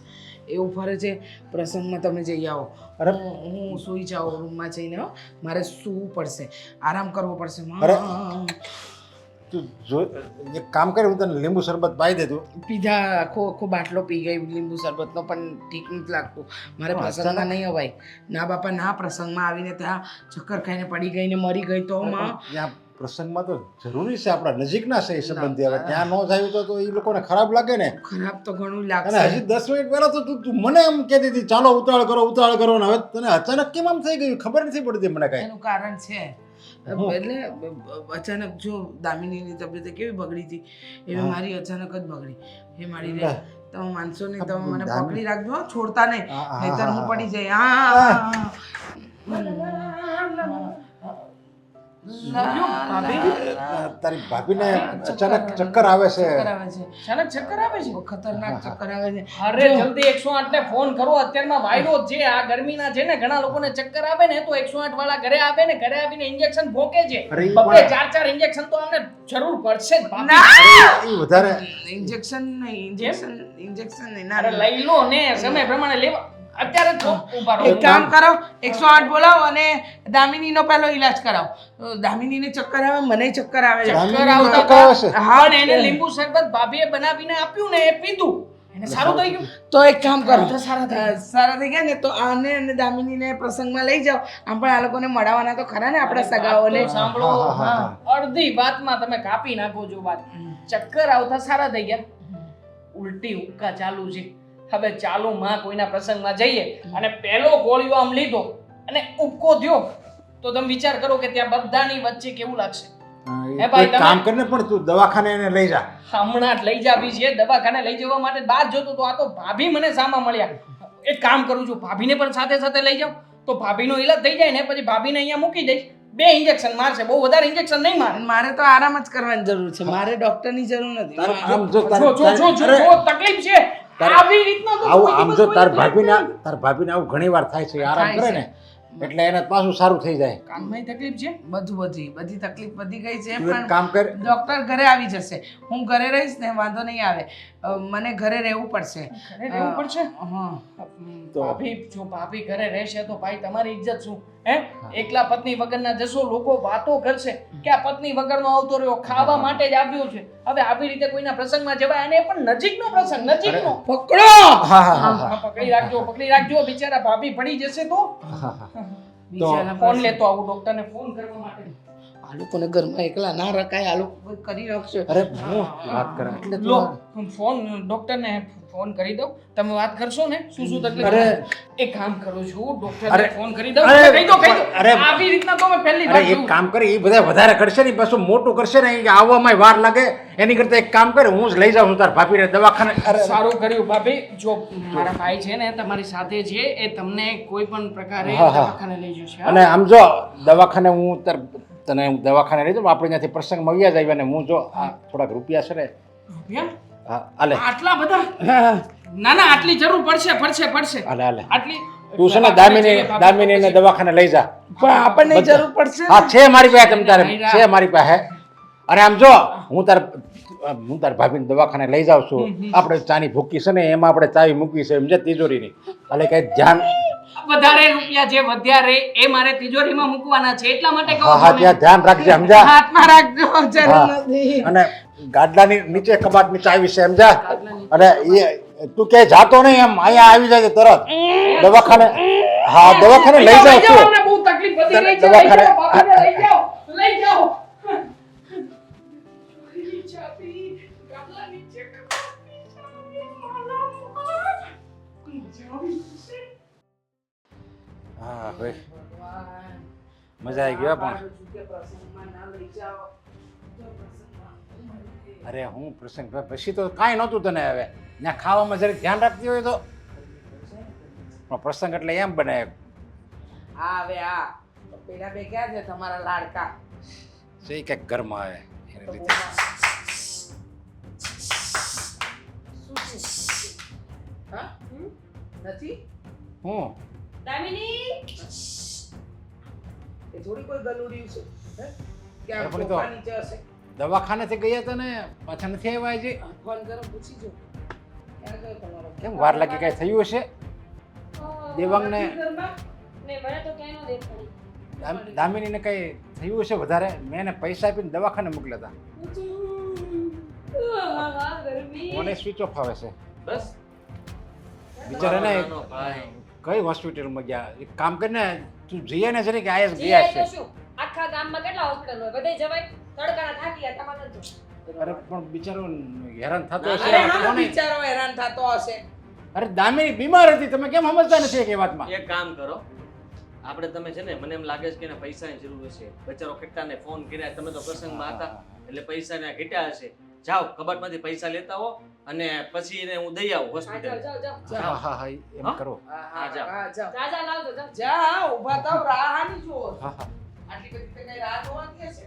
એવું ફરે છે પ્રસંગમાં તમે જઈ આવો અરે હું સૂઈ જાઉં રૂમમાં જઈને હો મારે સૂવું પડશે આરામ કરવો પડશે અરે. તું જો એક કામ કરે હું તને લીંબુ શરબત પાઈ દે તું પીધા આખો આખો બાટલો પી ગઈ લીંબુ શરબતનો પણ ઠીક નથી લાગતું મારે પણ પ્રસંગમાં નહીં અવાય ના બાપા ના પ્રસંગમાં આવીને ત્યાં ચક્કર ખાઈને પડી ગઈ ને મરી ગઈ તો માં ત્યાં પ્રસંગમાં તો જરૂરી છે આપણા નજીકના છે એ સંબંધી હવે ત્યાં ન જાય તો એ લોકોને ખરાબ લાગે ને ખરાબ તો ઘણું અને લાગશે હજી 10 મિનિટ પહેલા તો તું મને એમ કહેતી હતી ચાલો ઉતાવળ કરો ને હવે તને અચાનક કેમ આમ થઈ ગયું ખબર નથી પડતી મને કાંઈ એનું કારણ છે એટલે અચાનક જો દામિનીની તબિયત કેવી બગડી હતી એવી મારી અચાનક જ બગડી એ મારી રે તમે માનશો નહીં તમે મને પકડી રાખજો હો, છોડતા નહીં નહીતર હું પડી જાય તારી ભાભીને અચાનક ચક્કર આવે છે અચાનક ચક્કર આવે છે ખતરનાક ચક્કર આવે છે અરે જલ્દી 108 ને ફોન કરો અત્યારમાં વાયરો છે આ ગરમીના છે ને ઘણા લોકોને ચક્કર આવે ને તો 108 વાળા ઘરે આવે ને ઘરે આવીને ઇન્જેક્શન ભોકે છે અરે ઈ બબ્બે પણ- 4 ઇન્જેક્શન તો અમને જરૂર પડશે જ ભાભી. ના એ વધારે ઇન્જેક્શન નહીં ઇન્જેક્શન નહીં અરે ના લઈ લો ને સમય પ્રમાણે લેવા અત્યારે જ ઊભા રહો એક કામ કરો 108 બોલાવો અને દામિનીનો પહેલો ઈલાજ કરાવો દામિનીને ચક્કર આવે મને ચક્કર આવે છે. ચક્કર દામિનીને આવતા ચક્કર આવે છે. હા પણ એને લીંબુ શરબત ભાભીએ બનાવીને આપ્યું ને એ પીધું એને સારું થઈ ગયું તો એક કામ કરો તો સારા થઈ સારા થઈ ગયા ને તો આને અને દામિનીને પ્રસંગમાં લઈ જાઓ આમ પણ આ લોકોને મળવાના તો ખરા ને આપણા સગાઓને તો સાંભળો હા. અડધી વાતમાં તમે કાપી નાખો છો વાત ચક્કર આવતા સારા થઈ ગયા ઉલટી ઉક્કા ચાલુ છે હવે ચાલુ માં કોઈના પ્રસંગમાં જઈએ અને પહેલો ગોળીઓ આમ લીધો અને ઉબકો થયો તો તમે વિચાર કરો કે ત્યાં બધાની વચ્ચે કેવું લાગશે હે ભાઈ, એક કામ કરીને પણ તું દવાખાને એને લઈ જા હમણાં જ લઈ જાવી છે દવાખાને લઈ જવા માટે બહાર જોતો તો આ તો ભાભી મને સામા મળ્યા એક કામ કરું છું ભાભીને પણ સાથે સાથે લઈ જાઉં તો ભાભીનો ઈલાજ થઈ જાય ને પછી ભાભીને અહીંયા મૂકી દઈશ 2 ઇન્જેક્શન મારશે બહુ વધારે ઇન્જેક્શન નહીં મારે મારે તો આરામ જ કરવાની જરૂર છે મારે ડોક્ટરની જરૂર નથી આમ જો જો તકલીફ છે આવી રીતના તો આવું કોઈ આમ દિવસ જો કોઈ તાર તકલીફ ભાભીને આવું ઘણી વાર થાય છે આરામ થાય કરે છે. ને એટલે એને પાછું સારું થઈ જાય કાનમાં તકલીફ છે બધી તકલીફ વધી ગઈ છે તું એક પણ કામ કર ડોક્ટર ઘરે આવી જશે હું ઘરે રહીશ ને વાંધો નહીં આવે મને ઘરે રહેવું પડશે ઘરે રહેવું પડશે હા ભાભી જો ભાભી ઘરે રહેશે તો ભાઈ તમારી ઇજ્જત શું હે એકલા પત્ની વગરના જશો લોકો વાતો કરશે કે આ પત્ની વગરનો આવતો રહ્યો ખાવા માટે જ આવ્યો છે હવે આવી રીતે કોઈના પ્રસંગમાં જવાય અને એ પણ નજીકનો પ્રસંગ નજીકનો પકડો હા હા હા હા, પકડી રાખજો બિચારા ભાભી પડી જશે તો બિચારા ફોન લેતો આવું ડોક્ટરને ફોન કરવા માટે આ લોકોને ઘરમાં એકલા ના રખાય આ લોકો કંઈક કરી નાખશે અરે હું વાત કરે એટલે લો તું ફોન ડોક્ટરને ફોન કરી દઉં તમે વાત કરશો ને શું તકલીફ અરે. એક કામ કરું છું અરે. ડોક્ટરને ફોન કરી દઉં અરે. કહી દો અરે. આવી રીતના તો મેં પહેલી અરે વાર એક જોયું. કામ કરે એ બધા વધારે કરશે ને પાછું મોટું કરશે ને એ આવવામાં વાર લાગે એની કરતા એક કામ કરે હું જ લઈ જાઉં છું તાર ભાભીને દવાખાને અરે સારું કર્યું ભાભી જો મારા ભાઈ છે ને તમારી સાથે છે એ તમને કોઈ પણ પ્રકારે હા, હા. દવાખાને લઈ જશે હા? અને આમ જો દવાખાને હું તને હું દવાખાને લઈ જાઉં આપણે ત્યાંથી પ્રસંગમાં આવ્યા જાય અને હું જો આ થોડાક રૂપિયા છે ને રૂપિયા? હા આલે આટલા બધા ના ના આટલી જરૂર પડશે આલે આટલી તું છે ને ભાભી દામિનીને દવાખાને લઈ જા પણ આપણને જરૂર પડશે હા છે મારી પાસે તમ તારે છે મારી પાસે અને આમ જો હું તાર ભાભીને દવાખાને લઈ જાઉં છું આપણે ચાની ભૂકી છે ને એમાં આપણે ચાવી મૂકી છે સમજે તિજોરીની એટલે કઈ ધ્યાન વધારે રૂપિયા જે વધ્યા રે એ મારે તિજોરીમાં મૂકવાના છે એટલા માટે કહું હા હા છું ત્યાં ધ્યાન રાખજે સમજા હાથમાં રાખજો જરૂર હા. નથી અને ગાડલાની નીચે કબાટની ચાવી છે સમજા અને એ તું ક્યાંય જાતો નહીં એમ અહીંયા આવી જાય તરત દવાખાને હા દવાખાને લઈ જાઉં છું અમને બહુ તકલીફ વધી રહી છે દવાખાને- લઈ જાઓ લઈ જાઓ ચાબી, ગામલાની ચેકઅપની ચાબી. હા ભાઈ મજા આવી ગયો પણ લઈ જાઓ જો પ્રસંગમાં. અરે હું પ્રસંગ પછી તો કાંઈ નહોતું તને હવે ત્યાં ખાવામાં જરીક ધ્યાન રાખતી હોય તો પણ પ્રસંગ એટલે એમ બને હા હવે આ પેલા બે ક્યાં છે તમારા લાડકા જે કંઈક ઘરમાં આવે એની રીતે હા નથી હું દામિની એ થોડી કોઈ ગલુડિયું છે હે? કે આમ પણ એ તો- સોફા નીચે હશે દવાખાનેથી ગયા હતા ને પાછા નથી આવ્યા હજી ફોન કરો પૂછી જો ક્યાં ગયો તમારો કેમ વાર લાગી કાંઈ થયું હશે દેવાંગને નથી ઘરમાં? ને મને તો ક્યાંય નો દેખાડી દામિનીને કંઈ થયું હશે વધારે મેં એને પૈસા આપીને દવાખાને મોકલ્યા હતા ગરમી મને સ્વિચ ઓફ આવે છે બસ બિચારાને નાનો ભાઈ. કઈ હોસ્પિટલમાં ગયા એક કામ કરીને તું જઈએ ને જરી કે આયસ જીએ ગયા તો છે શું આખા ગામમાં કેટલા હોસ્પિટલ હોય બધે જવાય તડકાના થાકી ગયા તમારે તો અરે પણ બિચારો હેરાન થતો ના, હશે અરે કોને? હા બિચારો હેરાન થતો હશે અરે દામિની બીમાર હતી તમે કેમ સમજતા નથી એ વાતમાં એક કામ કરો આપણે તમે છે ને મને એમ લાગે છે કે એને પૈસાની જરૂર હશે બચારો કેટલાને ફોન કર્યા તમે તો પ્રસંગમાં હતા એટલે પૈસાને ઘટ્યા હશે જાઓ કબાટમાંથી પૈસા લેતા હો અને પછી એને હું દઈ આવું હા હોસ્પિટલ જાઓ જાઓ જાઓ હા હા હા એમ હા? કરો હા જાઓ. હા જાઓ રાજા લાવજો જાઓ જા ઊભા થાવ રાહ હાની જુઓ છો? હા હા આટલી બધી તો કઈ રાહ જોવાની હશે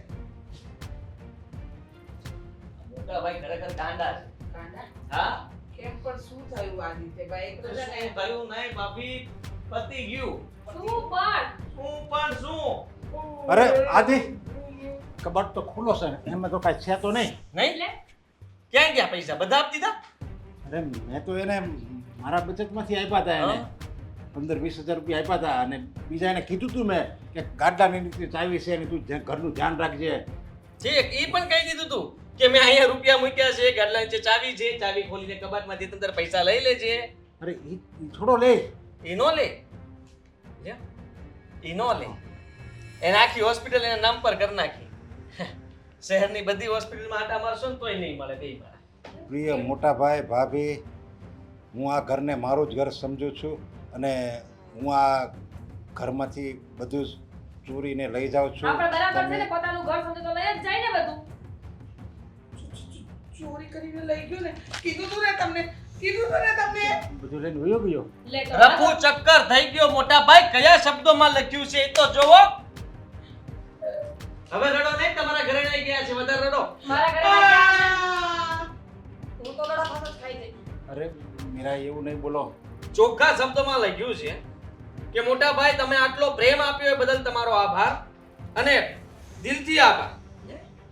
મોટા ભાઈ ખરેખર ગાંડા છે કાંડા હા કેમ પણ શું થયું આ રીતે ભાઈ એક તો તો છે ને શું થયું નહીં ભાભી પતી ગયું શું પણ શું પણ શું અરે આદિ કબાટ તો ખુલ્લો છે ને એમાં તો કાંઈ છે તો નહીં નહીં એટલે ક્યાં ગયા પૈસા બધા આપી દીધા અરે મેં તો એને મારા બચતમાંથી આપ્યા હતા એને હા? 15-20 હજાર રૂપિયા આપ્યા હતા અને બીજા એને કીધું તું મેં કે ગાડાની રીતે ચાવી છે ને તું ઘરનું ધ્યાન રાખજે ઠીક ઈ પણ કહી દીધું તું કે મેં અહીંયા રૂપિયા મૂક્યા છે ગાડલા નીચે ચાવી છે ચાવી ખોલીને કબાટમાંથી અંદર પૈસા લઈ લેજે અરે ઈ થોડો લે ઈ નો લે લ્યા? ઈ નો લે એને આખી હોસ્પિટલ એના નામ પર કરી નાખી શહેરની બધી હોસ્પિટલમાં આટા મારશો ને તોય નહીં મળે કઈ વાર પ્રિય મોટા ભાઈ ભાભી હું આ ઘરને મારું જ ઘર સમજુ છું અને હું આ ઘરમાંથી બધું જ ચોરીને લઈ જાઉં છું આપણે બરાબર છે ને તમે- પોતાનું ઘર સમજે તો લઈ જ જાય ને બધું ચોરી કરીને લઈ ગયો ને કીધું તું ને તમને બધું લઈને વયો ગયો લે તો રફુ ચક્કર થઈ ગયો મોટા ભાઈ કયા શબ્દોમાં લખ્યું છે એ તો જોવો હવે રડો નહીં તમારા ઘરે લઈ ગયા છે વધારે રડો મારા ઘરે લાગ્યા છે. હું તો લડા ફાસ જ ખાઈ જઈ અરે મીરા એવું નહીં બોલો ચોખ્ખા શબ્દોમાં લખ્યું છે કે મોટા ભાઈ તમે આટલો પ્રેમ આપ્યો એ બદલ તમારો આભાર અને દિલથી આભાર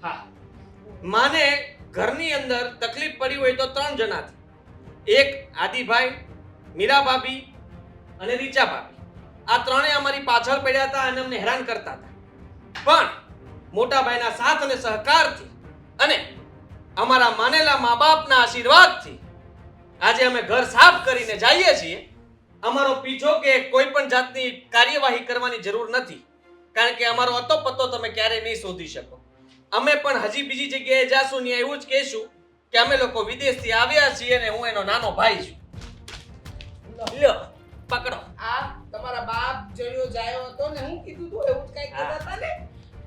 હા માને ઘરની અંદર તકલીફ પડી હોય તો 3 જણાથી એક આદિભાઈ મીરા ભાભી અને રીચા ભાભી આ ત્રણેય અમારી પાછળ પડ્યા હતા અને અમને હેરાન કરતા હતા પણ મોટા ભાઈના સાથ અને સહકારથી અને અમારા માનેલા મા બાપના આશીર્વાદથી આજે અમે ઘર સાફ કરીને જઈએ છીએ અમારો પીછો કે કોઈ પણ જાતની કાર્યવાહી કરવાની જરૂર નથી કારણ કે અમારો અતોપતો તમે ક્યારેય નહીં શોધી શકો અમે પણ હજી બીજી જગ્યાએ જાશું ને એવું જ કહેશું કે અમે લોકો વિદેશથી આવ્યા છીએ અને હું એનો નાનો ભાઈ છું લ્યો પકડો આ તમારા બાપ જણ્યો જાયો હતો ને હું કીધું તું એવું જ કઈ કહેતા હતા ને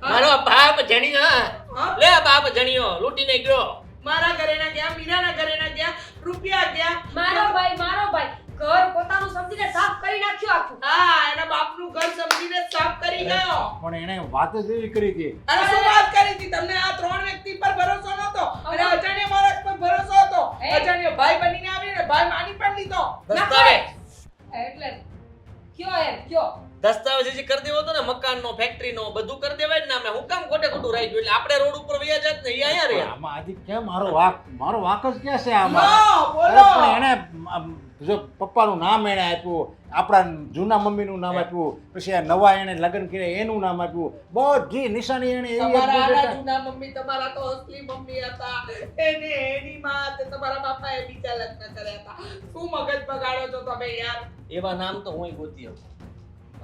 મારો બાપ જણિયો હા? લે બાપ જણિયો લૂટીને ગયો મારા ઘરે ના ગયા મીરાના ઘરે ના ગયા રૂપિયા ગયા મારો ભાઈ ઘર પોતાનું સમજીને સાફ કરી નાખ્યું આખું હા એના બાપનું ઘર સમજીને સાફ કરી ગયો પણ એણે વાત જ એવી કરી હતી અને શું વાત કરી હતી તમને આ 3 વ્યક્તિ પર ભરોસો નતો અને અજાણ્યા માણસ પર ભરોસો હતો એ? અજાણ્યો ભાઈ બનીને આવી ને ભાઈ માની પણ લીધો દસ્તાવેજ એટલે કયો દસ્તાવેજી કરી દેવો તો ને મકાનનો ફેક્ટરીનો બધું કરી દેવાય ને અમે હું કામ ખોટે ખોટું રહી ગયું એટલે આપણે રોડ ઉપર વયા જાત ને એ અહીંયા રહ્યા આમાં આદિ કેમ મારો વાક જ ક્યાં છે નો આમાં અરે બોલો પણ એણે જો પપ્પાનું નામ એણે આપ્યું આપણા જૂના મમ્મીનું નામ આપ્યું પછી આ નવા એણે લગ્ન કર્યા એનું નામ આપ્યું બધી નિશાની એણે એવી તમારા આપી આના છે. જૂના મમ્મી તમારા તો અસલી મમ્મી હતા એને એની માં તે તમારા બાપાએ બીજા લગ્ન કર્યા હતા શું મગજ બગાડો છો તમે યાર એવા નામ તો હું ગોતી શકું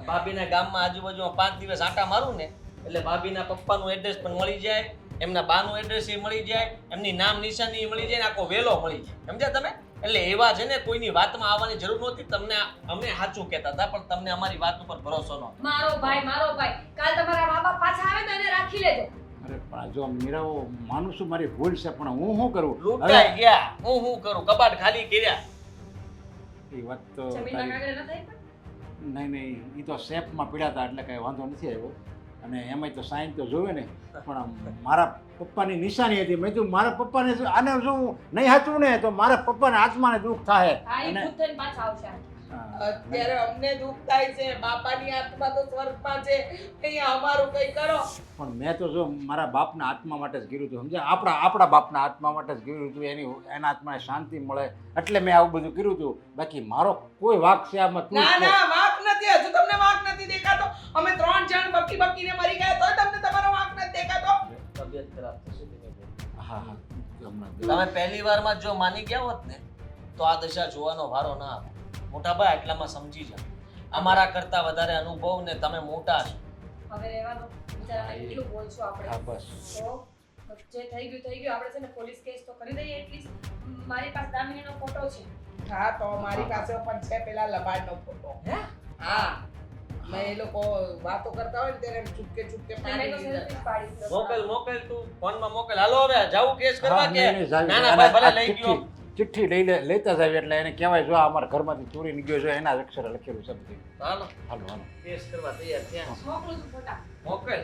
ભાભીના ગામમાં આજુબાજુમાં 5 દિવસ આટા મારું ને એટલે ભાભીના પપ્પાનું એડ્રેસ પણ મળી જાય એમના બાનું એડ્રેસ એ મળી જાય એમની નામ નિશાની એ મળી જાય ને આખો વેલો મળી જાય સમજ્યા તમે એટલે એવા છે ને કોઈની વાતમાં આવવાની જરૂર નહોતી તમને અમે સાચું કહેતા હતા પણ તમને અમારી વાત ઉપર ભરોસો નહોતો મારો ભાઈ કાલ તમારા મા બાપ પાછા આવે તો એને રાખી લેજો અરે પણ જો મીરાઓ માનું છું મારી ભૂલ છે પણ હું શું કરું લૂંટાઈ ગયા હું કરું કબાટ ખાલી કર્યા એ વાત તો જમીનના તારી- કાગળ ન થાય પણ? નહીં એ તો શેપમાં પીડ્યા હતા એટલે કાંઈ વાંધો નથી આવ્યો અને એમાંય તો સાઈન તો જોવે ને પણ આમ મારા પપ્પાની નિશાની હતી મેં કીધું મારા પપ્પાને જો આને જો હું નહીં હતું ને તો મારા પપ્પાને આત્માને દુઃખ થાય હા એ અને ભૂત થઈને પાછા આવશે અત્યારે અમને દુઃખ થાય છે બાપાની આત્મા તો સ્વર્ગમાં છે અહીંયા અમારું કઈ કરો પણ મેં તો જો મારા બાપના આત્મા માટે જ કર્યું હતું સમજ્યા આપણા બાપના આત્મા માટે જ કર્યું હતું એના આત્માને શાંતિ મળે એટલે મેં આવું બધું કર્યું હતું બાકી મારો કોઈ વાંક છે આમાં તું જ ના કહે. ના વાંક નથી હજુ તમને વાંક નથી દેખાતો અમે 3 જણ બક્કીને મરી ગયા તોય તમને તમારો વાંક નથી દેખાતો તબિયત ખરાબ થશે ધીમે ધીમે. હા હા હમણાં તમે પહેલી વારમાં જો માની ગયા હોત ને તો આ દશા જોવાનો વારો ના આવે મોટા ભાઈ એટલામાં સમજી જાઓ અમારા કરતા વધારે અનુભવ ને તમે મોટા છો હવે રહેવા દો બિચારાને કેટલું બોલશું આપણે હા બસ તો જે થઈ ગયું આપણે છે ને પોલીસ કેસ તો કરી દઈએ એટલીસ્ટ મારી પાસે દામિનીનો ફોટો છે હા તો મારી પાસે પણ છે પેલા લબાડનો ફોટો હા મેં એ લોકો વાતો કરતા હોય ને ત્યારે ચૂપકે ચૂપકે મેં તો પાડી સેલ્ફી દીધા પાડી મોકલ તું ફોનમાં મોકલ હાલો હવે જાવું કેસ કરવા હા, કે નહીં, નહીં, જાવી. ના ના અને ભાઈ ભલે આ લઈ ગયો ચિઠ્ઠી લેતા જાવ એટલે એને કહેવાય જો આ અમારા ઘરમાંથી ચોરી નીકળ્યો છે એના જ અક્ષરે લખેલું છે બધું હાલો હાલો હાલો કેસ કરવા તૈયાર ત્યાં મોકલું છું ફોટા મોકલ